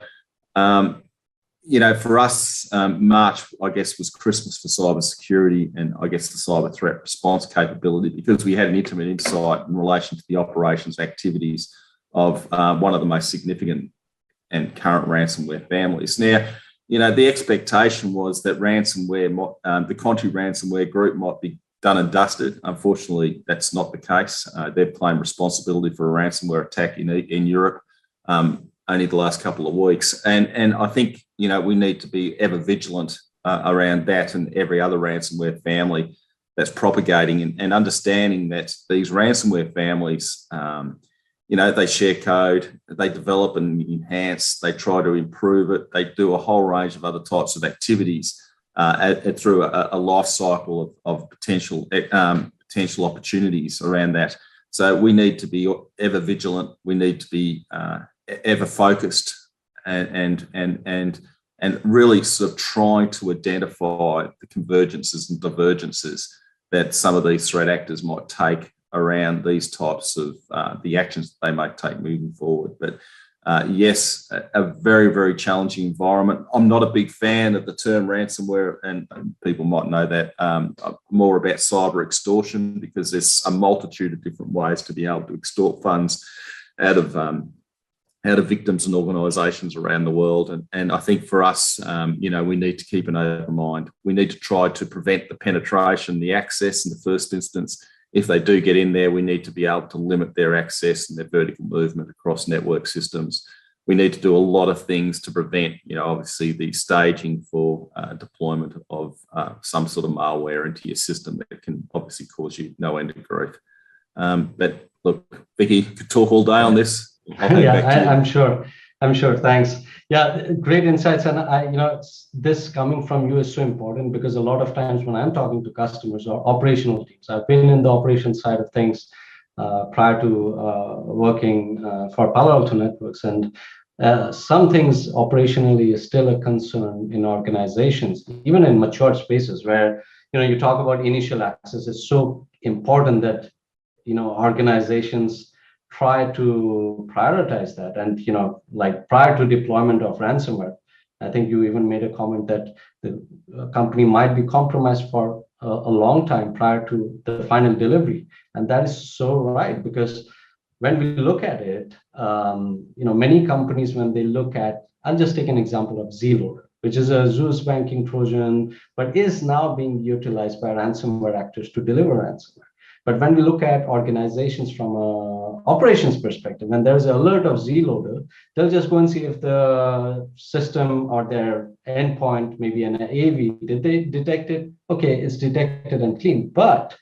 for us, March, I guess, was Christmas for cybersecurity and I guess the cyber threat response capability, because we had an intimate insight in relation to the operations activities of one of the most significant and current ransomware families. Now, the expectation was that ransomware, the Conti ransomware group, might be done and dusted. Unfortunately, that's not the case. They've claimed responsibility for a ransomware attack in Europe only the last couple of weeks. And I think, we need to be ever vigilant around that and every other ransomware family that's propagating, and understanding that these ransomware families, they share code, they develop and enhance, they try to improve it, they do a whole range of other types of activities through a life cycle of potential opportunities around that. So we need to be ever vigilant. We need to be ever focused and really sort of trying to identify the convergences and divergences that some of these threat actors might take around these types of the actions that they might take moving forward. But yes, a very, very challenging environment. I'm not a big fan of the term ransomware, and people might know that. More about cyber extortion, because there's a multitude of different ways to be able to extort funds out of out of victims and organisations around the world. And I think for us, we need to keep an open mind. We need to try to prevent the penetration, the access in the first instance. If they do get in there, we need to be able to limit their access and their vertical movement across network systems. We need to do a lot of things to prevent, obviously the staging for deployment of some sort of malware into your system that can obviously cause you no end of grief. But look, Vicky, could talk all day on this. I'm sure. Thanks. Yeah, great insights. And this coming from you is so important, because a lot of times when I'm talking to customers or operational teams, I've been in the operations side of things prior to working for Palo Alto Networks, and some things operationally is still a concern in organizations, even in mature spaces where you talk about initial access. It's so important that organizations try to prioritize that. And like prior to deployment of ransomware, I think you even made a comment that the company might be compromised for a long time prior to the final delivery. And that is so right, because when we look at it, many companies, when they look at, I'll just take an example of Zloader, which is a Zeus banking Trojan, but is now being utilized by ransomware actors to deliver ransomware. But when we look at organizations from an operations perspective, when there's an alert of Zloader, they'll just go and see if the system or their endpoint, maybe an AV, did they detect it? Okay, it's detected and clean. But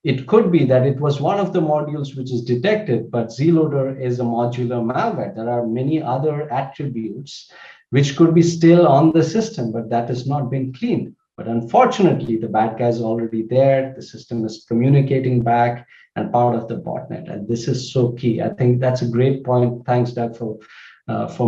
it could be that it was one of the modules which is detected, but Zloader is a modular malware. There are many other attributes which could be still on the system, but that has not been cleaned. But unfortunately, the bad guy is already there. The system is communicating back and part of the botnet. And this is so key. I think that's a great point. Thanks, Doug, for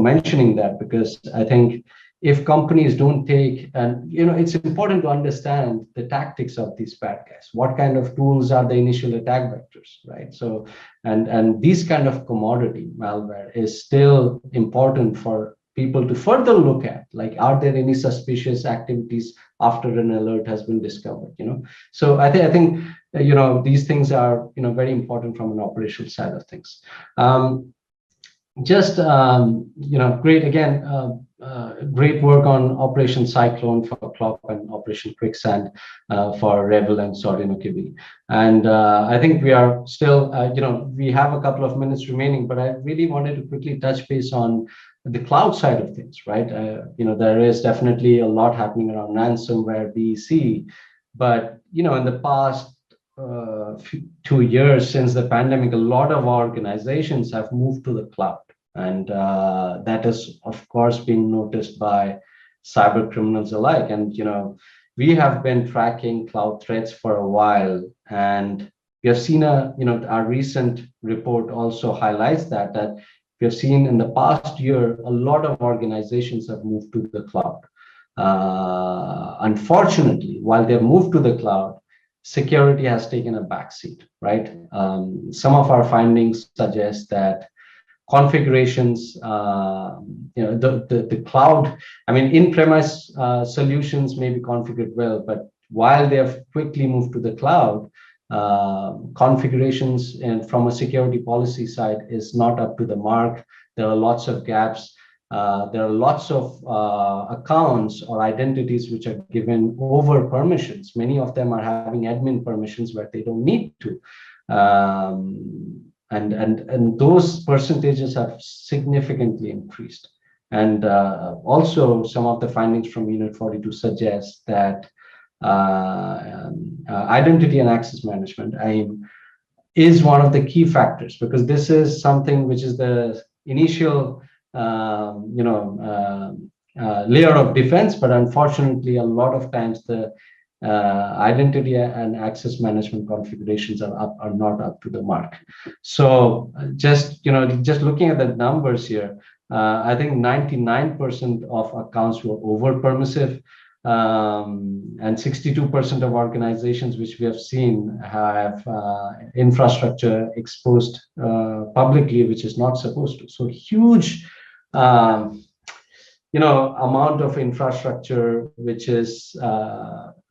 mentioning that, because I think if companies don't take, and it's important to understand the tactics of these bad guys. What kind of tools are the initial attack vectors, right? So, and these kind of commodity malware is still important for people to further look at, like, are there any suspicious activities after an alert has been discovered? So I think these things are very important from an operational side of things. Great again. Great work on Operation Cyclone for CLOP and Operation Quicksand for Rebel and Sordino-Kibi. And I think we are still, we have a couple of minutes remaining, but I really wanted to quickly touch base on the cloud side of things, right? There is definitely a lot happening around ransomware, BEC, but in the past 2 years since the pandemic, a lot of organizations have moved to the cloud. And that has, of course, been noticed by cyber criminals alike. And, we have been tracking cloud threats for a while. And we have seen our recent report also highlights that we have seen in the past year, a lot of organizations have moved to the cloud. Unfortunately, while they've moved to the cloud, security has taken a backseat, right? Some of our findings suggest that configurations, the cloud, in-premise solutions may be configured well, but while they have quickly moved to the cloud, configurations and from a security policy side is not up to the mark. There are lots of gaps. There are lots of accounts or identities which are given over permissions. Many of them are having admin permissions where they don't need to. And those percentages have significantly increased. And also some of the findings from Unit 42 suggest that identity and access management is one of the key factors, because this is something which is the initial layer of defense, but unfortunately a lot of times the identity and access management configurations are not up to the mark. So just looking at the numbers here, I think 99% of accounts were over permissive, and 62% of organizations which we have seen have infrastructure exposed publicly, which is not supposed to. So huge amount of infrastructure which is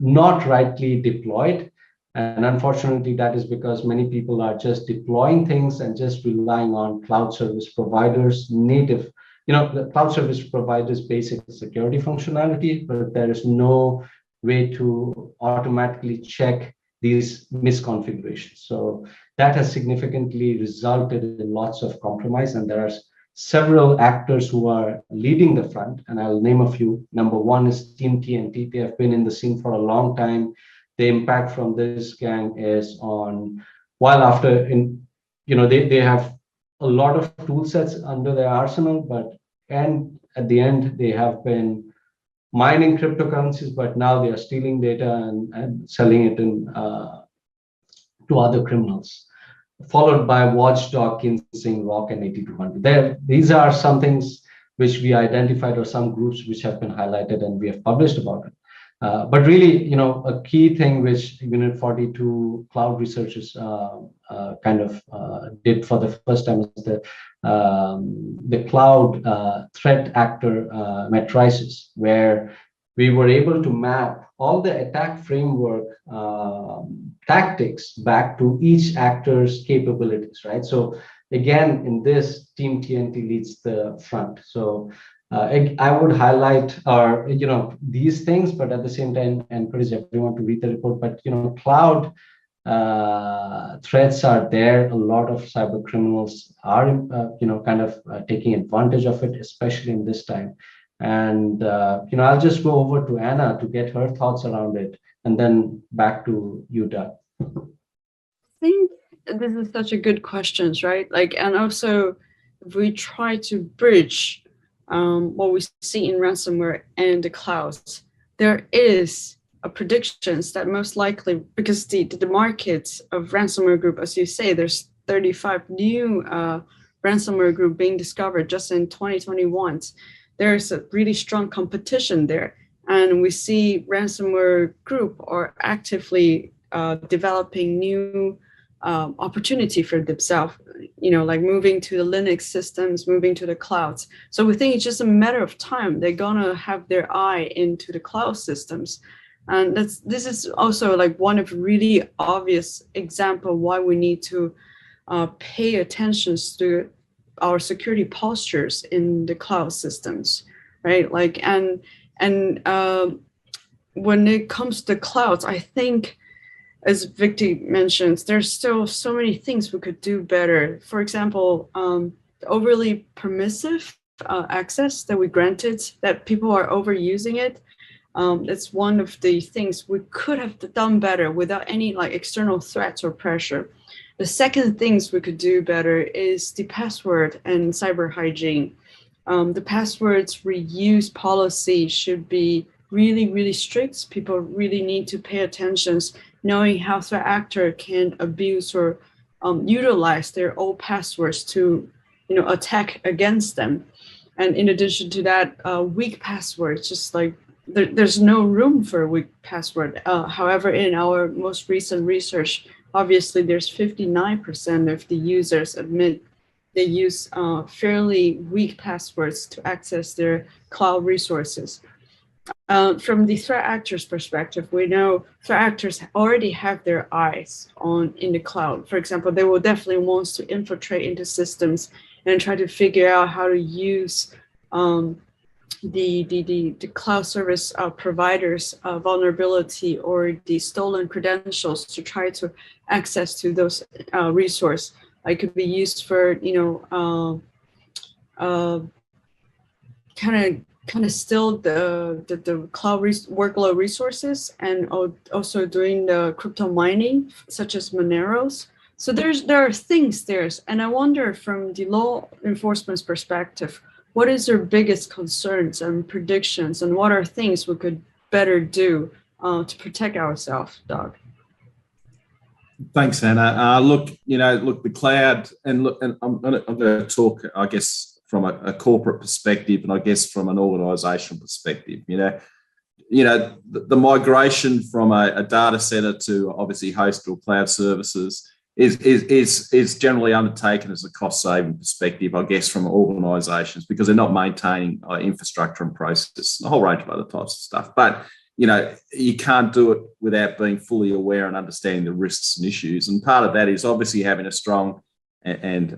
not rightly deployed, And unfortunately, that is because many people are just deploying things and just relying on cloud service providers, native, the cloud service providers' basic security functionality, but there is no way to automatically check these misconfigurations. So that has significantly resulted in lots of compromise, and there are several actors who are leading the front, and I'll name a few. Number one is Team TNT. They have been in the scene for a long time. The impact from this gang is on, while after, they have a lot of tool sets under their arsenal, and at the end, they have been mining cryptocurrencies, but now they are stealing data and selling it to other criminals, followed by Watchdog, Kinsing, Rock, and 8200. These are some things which we identified, or some groups which have been highlighted, and we have published about it. But really, a key thing which Unit 42 cloud researchers did for the first time is the cloud threat actor matrices, where we were able to map all the attack framework tactics back to each actor's capabilities, right? So again, in this, Team TNT leads the front. So I would highlight these things, but at the same time, encourage everyone to read the report. But cloud threats are there. A lot of cyber criminals are taking advantage of it, especially in this time. And I'll just go over to Anna to get her thoughts around it, and then back to you, Doug. I think this is such a good question, right? And also, if we try to bridge what we see in ransomware and the clouds, there is a predictions that most likely, because the market of ransomware group, as you say, there's 35 new ransomware group being discovered just in 2021. There's a really strong competition there, and we see ransomware group are actively developing new opportunity for themselves, like moving to the Linux systems, moving to the clouds. So we think it's just a matter of time. They're gonna have their eye into the cloud systems. And this is also like one of really obvious example why we need to pay attention to our security postures in the cloud systems, right? And when it comes to clouds, I think, as Witschi mentions, there's still so many things we could do better. For example, overly permissive access that we granted, that people are overusing it. It's one of the things we could have done better without any external threats or pressure. The second things we could do better is the password and cyber hygiene. The passwords reuse policy should be really, really strict. People really need to pay attention, knowing how threat actor can abuse or utilize their old passwords to, attack against them. And in addition to that, weak passwords, just there's no room for a weak password. However, in our most recent research, obviously there's 59% of the users admit they use fairly weak passwords to access their cloud resources. From the threat actors' perspective, we know threat actors already have their eyes in the cloud. For example, they will definitely want to infiltrate into systems and try to figure out how to use the cloud service providers' vulnerability or the stolen credentials to try to access to those resources. It could be used for kind of steal the cloud workload resources, and also doing the crypto mining, such as Moneros. So there are things there, and I wonder from the law enforcement's perspective, what is their biggest concerns and predictions, and what are things we could better do to protect ourselves, Doug? Thanks, Anna. Look, the cloud, and I'm going to talk, I guess, from a corporate perspective, and I guess from an organizational perspective. The migration from a data center to obviously hosted or cloud services is generally undertaken as a cost-saving perspective, I guess, from organizations, because they're not maintaining infrastructure and processes, and a whole range of other types of stuff. But you can't do it without being fully aware and understanding the risks and issues. And part of that is obviously having a strong and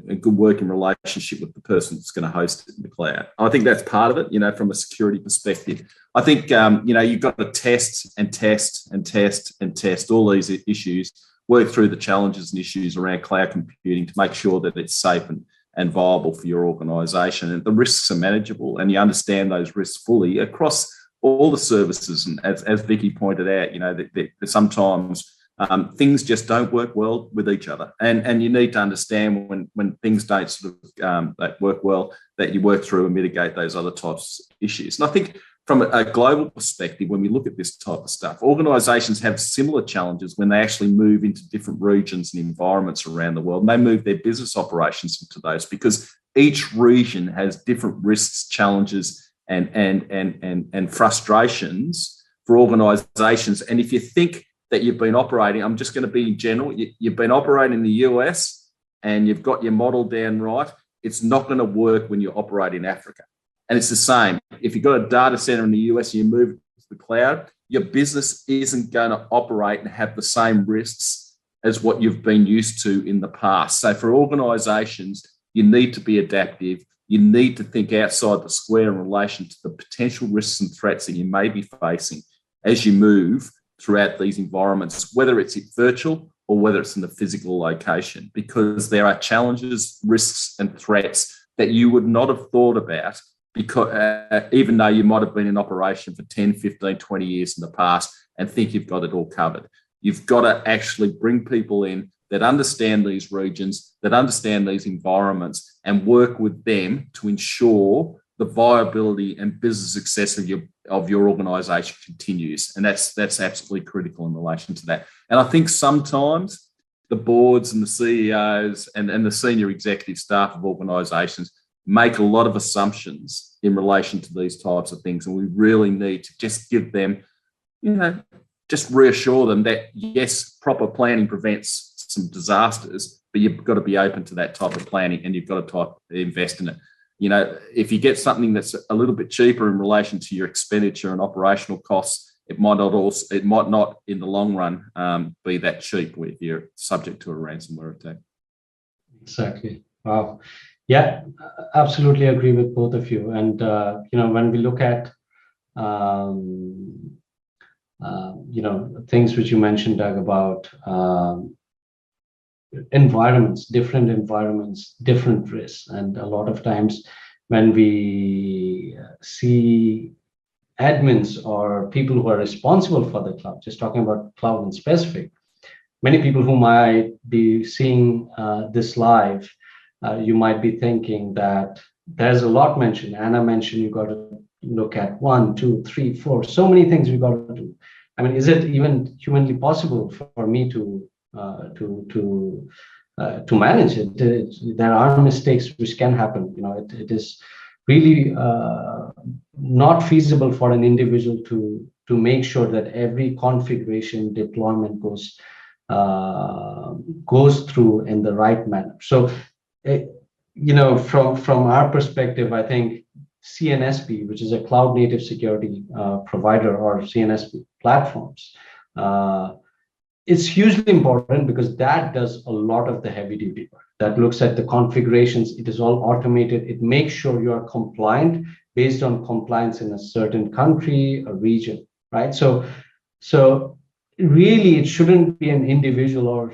a good working relationship with the person that's going to host it in the cloud. I think that's part of it, from a security perspective. I think, you've got to test and test and test and test all these issues, work through the challenges and issues around cloud computing to make sure that it's safe and viable for your organisation, and the risks are manageable, and you understand those risks fully across all the services. And as Vicky pointed out, that sometimes things just don't work well with each other, and you need to understand when things don't sort of that work well, that you work through and mitigate those other types of issues. And I think from a global perspective, when we look at this type of stuff, organisations have similar challenges when they actually move into different regions and environments around the world, and they move their business operations into those, because each region has different risks, challenges, and frustrations for organisations. And if you think that you've been operating, I'm just going to be in general, you've been operating in the US and you've got your model down right, it's not going to work when you operate in Africa. And it's the same. If you've got a data center in the US and you move it to the cloud, your business isn't going to operate and have the same risks as what you've been used to in the past. So for organisations, you need to be adaptive. You need to think outside the square in relation to the potential risks and threats that you may be facing as you move throughout these environments, whether it's virtual or whether it's in the physical location, because there are challenges, risks, and threats that you would not have thought about, because even though you might have been in operation for 10, 15, 20 years in the past and think you've got it all covered. You've got to actually bring people in that understand these regions, that understand these environments, and work with them to ensure the viability and business success of your organisation continues. And that's absolutely critical in relation to that. And I think sometimes the boards and the CEOs and the senior executive staff of organisations make a lot of assumptions in relation to these types of things. And we really need to just give them, just reassure them that, yes, proper planning prevents some disasters, but you've got to be open to that type of planning, and you've got to invest in it. If you get something that's a little bit cheaper in relation to your expenditure and operational costs, it might not in the long run be that cheap if you're subject to a ransomware attack. Exactly. Wow. Yeah, absolutely agree with both of you. And when we look at things which you mentioned, Doug, about different environments, different risks. And a lot of times when we see admins or people who are responsible for the cloud, just talking about cloud in specific, many people who might be seeing this live, you might be thinking that there's a lot mentioned. Anna mentioned you got to look at 1, 2, 3, 4, so many things we got to do. I mean, is it even humanly possible for me to manage it? There are mistakes which can happen. It is really not feasible for an individual to make sure that every configuration deployment goes through in the right manner. So, from our perspective, I think CNSP, which is a cloud native security provider, or CNSP platforms, it's hugely important, because that does a lot of the heavy duty work. That looks at the configurations. It is all automated. It makes sure you are compliant based on compliance in a certain country, a region, right? So really, it shouldn't be an individual or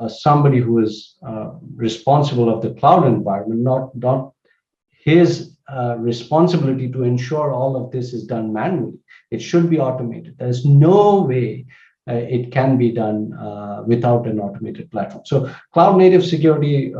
somebody who is responsible of the cloud environment, not his responsibility to ensure all of this is done manually. It should be automated. There's no way it can be done without an automated platform. So cloud native security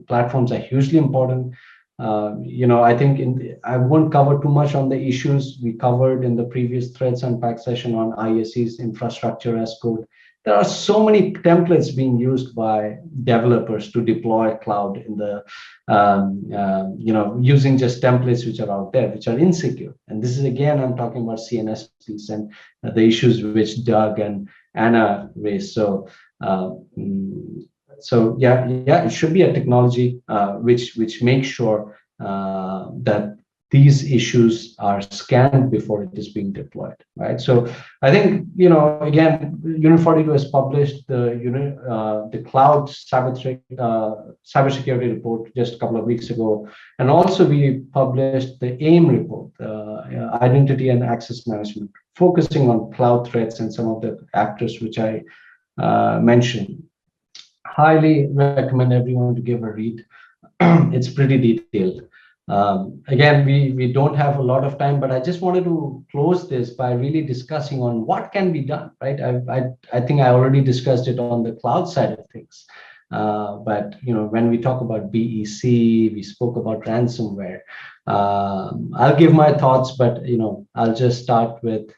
platforms are hugely important. I think I won't cover too much on the issues we covered in the previous Threats Unpacked session on ISE's infrastructure as code. There are so many templates being used by developers to deploy cloud in the, using just templates which are out there, which are insecure. And this is, again, I'm talking about CNSPs and the issues which Doug and Anna raised. So yeah, it should be a technology which makes sure that these issues are scanned before it is being deployed, right? So I think, again, Unit 42 has published the cloud cybersecurity report just a couple of weeks ago. And also we published the AIM report, Identity and Access Management, focusing on cloud threats and some of the actors which I mentioned. Highly recommend everyone to give a read. It's pretty detailed. Again, we don't have a lot of time, but I just wanted to close this by really discussing on what can be done, right? I think I already discussed it on the cloud side of things. But when we talk about BEC, we spoke about ransomware. I'll give my thoughts, but I'll just start with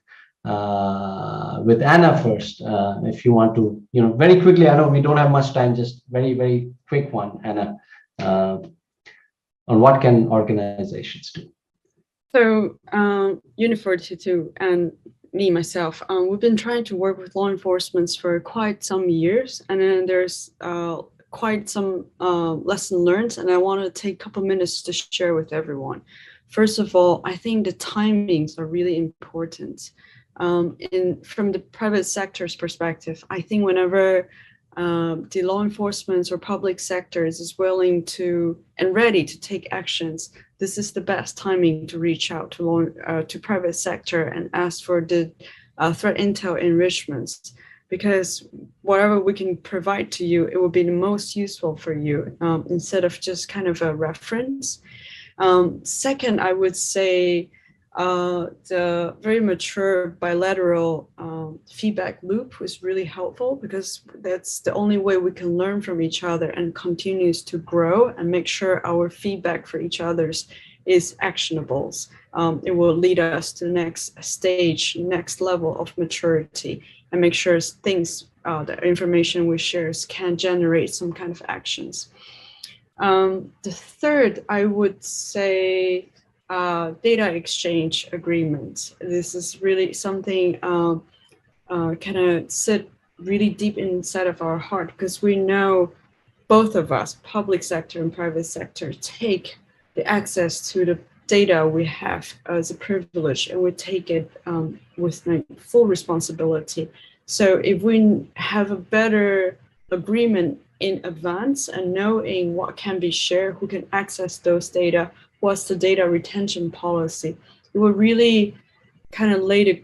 Anna first. If you want to, very quickly. I know we don't have much time. Just very, very quick one, Anna. On what can organizations do? So Unit 42 and me, myself, we've been trying to work with law enforcement for quite some years. And then there's quite some lesson learned. And I want to take a couple minutes to share with everyone. First of all, I think the timings are really important. From the private sector's perspective, I think whenever the law enforcement or public sectors is willing to and ready to take actions, this is the best timing to reach out to private sector and ask for the threat intel enrichments, because whatever we can provide to you, it will be the most useful for you, instead of just kind of a reference. Second, I would say the very mature bilateral feedback loop was really helpful, because that's the only way we can learn from each other and continues to grow and make sure our feedback for each other's is actionable. It will lead us to the next stage, next level of maturity, and make sure things, the information we share can generate some kind of actions. The third, I would say, data exchange agreements. This is really something kind of sit really deep inside of our heart, because we know both of us, public sector and private sector, take the access to the data we have as a privilege, and we take it with full responsibility. So if we have a better agreement in advance and knowing what can be shared, who can access those data, what's the data retention policy, it will really kind of lay the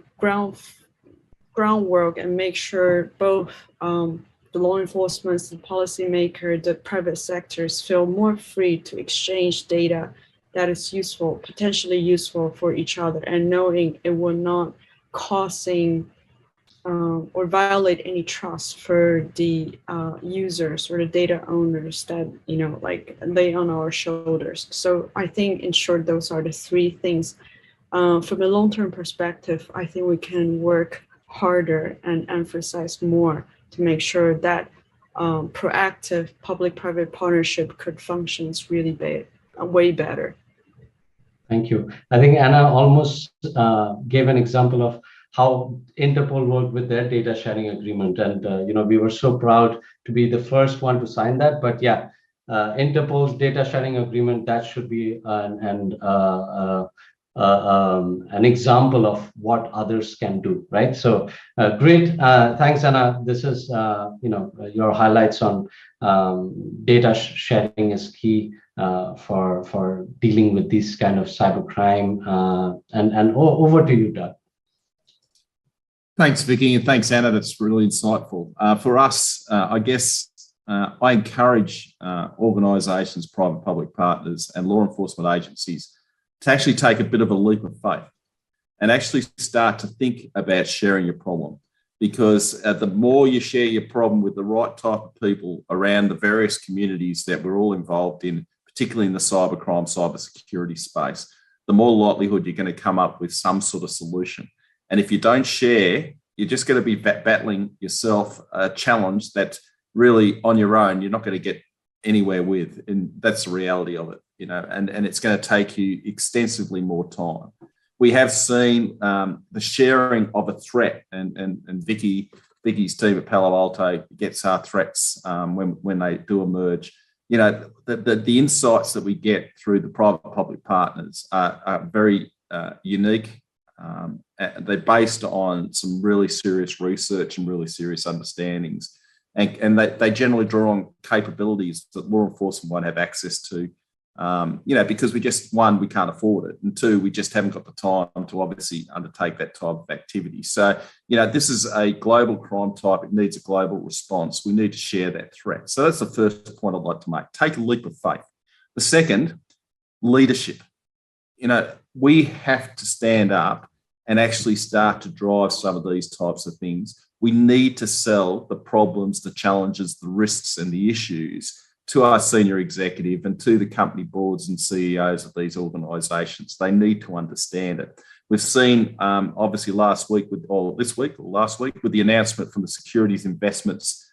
groundwork and make sure both the law enforcement, the policymaker, the private sectors feel more free to exchange data that is useful, potentially useful for each other, and knowing it will not causing or violate any trust for the users or the data owners that, like lay on our shoulders. So I think, in short, those are the three things. From a long-term perspective, I think we can work harder and emphasize more to make sure that proactive public-private partnership could function really way better. Thank you. I think Anna almost gave an example of how Interpol worked with their data sharing agreement. And, we were so proud to be the first one to sign that. But yeah, Interpol's data sharing agreement, that should be an example of what others can do, right? So great. Thanks, Anna. This is, your highlights on data sharing is key for dealing with this kind of cybercrime. And over to you, Doug. Thanks, Vicky, and thanks, Anna. That's really insightful. For us, I guess I encourage organisations, private public partners and law enforcement agencies to actually take a bit of a leap of faith and actually start to think about sharing your problem. Because the more you share your problem with the right type of people around the various communities that we're all involved in, particularly in the cybercrime, cybersecurity space, the more likelihood you're going to come up with some sort of solution. And if you don't share, you're just going to be battling yourself a challenge that really on your own, you're not going to get anywhere with. And that's the reality of it, and it's going to take you extensively more time. We have seen the sharing of a threat, and Vicky's team at Palo Alto gets our threats when they do emerge. the insights that we get through the private-public partners are very unique. They're based on some really serious research and really serious understandings. And they generally draw on capabilities that law enforcement won't have access to, because we can't afford it. And two, we just haven't got the time to obviously undertake that type of activity. So, this is a global crime type. It needs a global response. We need to share that threat. So that's the first point I'd like to make. Take a leap of faith. The second, leadership. We have to stand up and actually start to drive some of these types of things. We need to sell the problems, the challenges, the risks and the issues to our senior executive and to the company boards and CEOs of these organisations. They need to understand it. We've seen, obviously last week with the announcement from the Securities Investments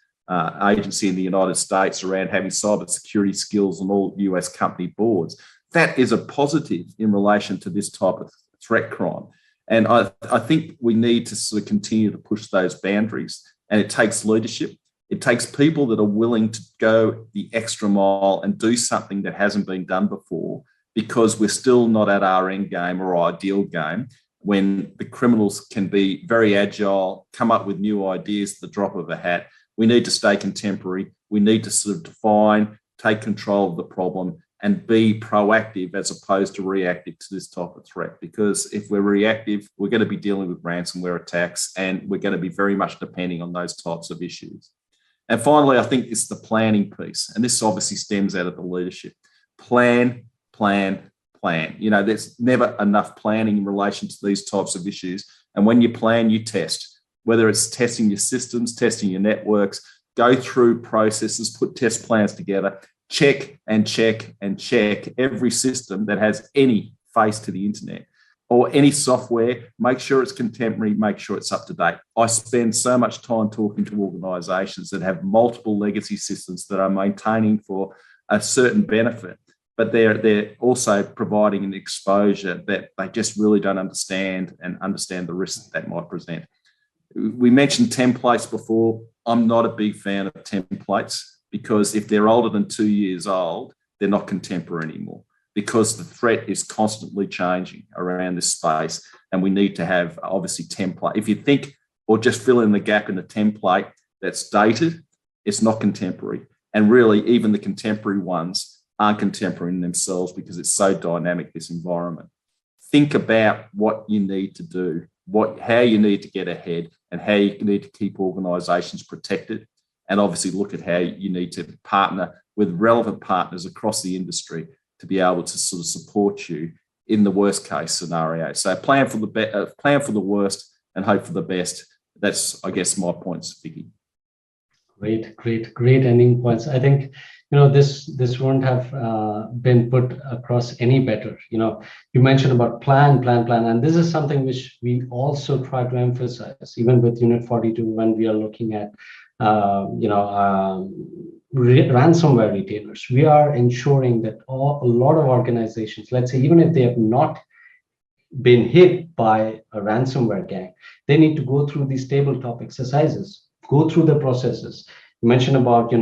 Agency in the United States around having cybersecurity skills on all US company boards. That is a positive in relation to this type of threat crime. And I think we need to sort of continue to push those boundaries. And it takes leadership. It takes people that are willing to go the extra mile and do something that hasn't been done before, because we're still not at our end game or ideal game when the criminals can be very agile, come up with new ideas at the drop of a hat. We need to stay contemporary. We need to sort of define, take control of the problem, and be proactive as opposed to reactive to this type of threat. Because if we're reactive, we're going to be dealing with ransomware attacks, and we're going to be very much depending on those types of issues. And finally, I think it's the planning piece. And this obviously stems out of the leadership. Plan. There's never enough planning in relation to these types of issues. And when you plan, you test, whether it's testing your systems, testing your networks, go through processes, put test plans together, check every system that has any face to the internet or any software. Make sure it's contemporary, make sure it's up to date. I spend so much time talking to organisations that have multiple legacy systems that are maintaining for a certain benefit, but they're also providing an exposure that they just really don't understand the risks that might present. We mentioned templates before. I'm not a big fan of templates, because if they're older than 2 years old, they're not contemporary anymore, because the threat is constantly changing around this space. And we need to have, obviously, template. If you think or just fill in the gap in a template that's dated, it's not contemporary. And really, even the contemporary ones aren't contemporary in themselves, because it's so dynamic, this environment. Think about what you need to do, how you need to get ahead, and how you need to keep organisations protected. And obviously look at how you need to partner with relevant partners across the industry to be able to sort of support you in the worst case scenario. So plan for the worst and hope for the best. That's, I guess, my points, Vicky. Great ending points. I think, this wouldn't have been put across any better. You mentioned about plan, and this is something which we also try to emphasize, even with Unit 42, when we are looking at ransomware retailers. We are ensuring that a lot of organizations, let's say, even if they have not been hit by a ransomware gang, they need to go through these tabletop exercises, go through the processes. You mentioned about,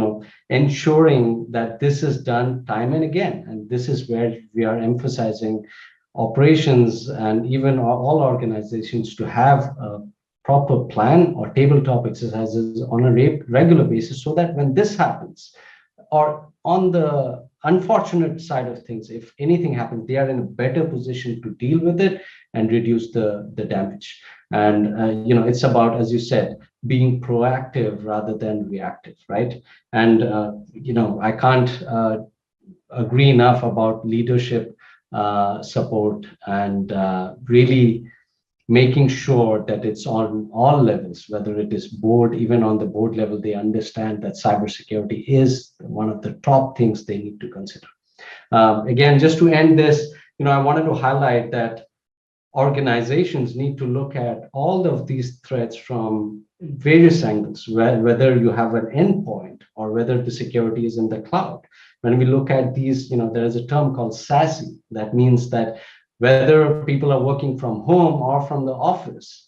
ensuring that this is done time and again. And this is where we are emphasizing operations and even all organizations to have a proper plan or tabletop exercises on a regular basis, so that when this happens, or on the unfortunate side of things, if anything happens, they are in a better position to deal with it and reduce the damage. And it's about, as you said, being proactive rather than reactive, right? And I can't agree enough about leadership support and really making sure that it's on all levels, whether it is board, even on the board level, they understand that cybersecurity is one of the top things they need to consider. Again, just to end this, I wanted to highlight that organizations need to look at all of these threats from various angles, whether you have an endpoint or whether the security is in the cloud. When we look at these, there is a term called SASE. That means that whether people are working from home or from the office,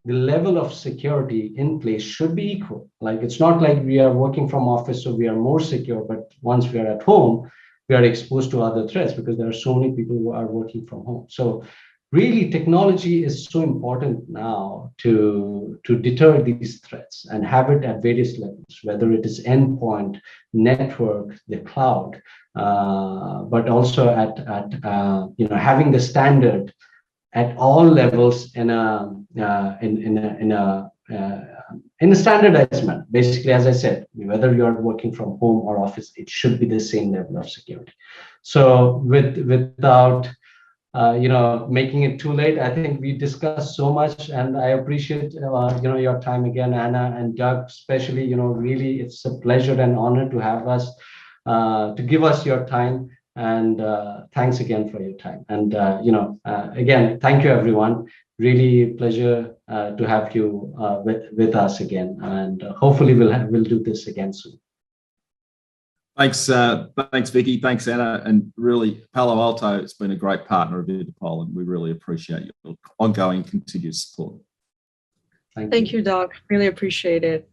the level of security in place should be equal. Like, it's not like we are working from office, so we are more secure, but once we are at home, we are exposed to other threats because there are so many people who are working from home. So really, technology is so important now to deter these threats and have it at various levels, whether it is endpoint, network, the cloud, but also at having the standard at all levels in a standardized manner. Basically, as I said, whether you are working from home or office, it should be the same level of security. So without making it too late, I think we discussed so much, and I appreciate your time again, Anna and Doug, especially. Really, it's a pleasure and honor to have us to give us your time. And thanks again for your time. And again, thank you, everyone. Really pleasure to have you with us again, and hopefully we'll do this again soon. Thanks, Vicky. Thanks, Anna. And really, Palo Alto has been a great partner of Interpol, and we really appreciate your ongoing continued support. Thank you, Doug. Really appreciate it.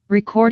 Record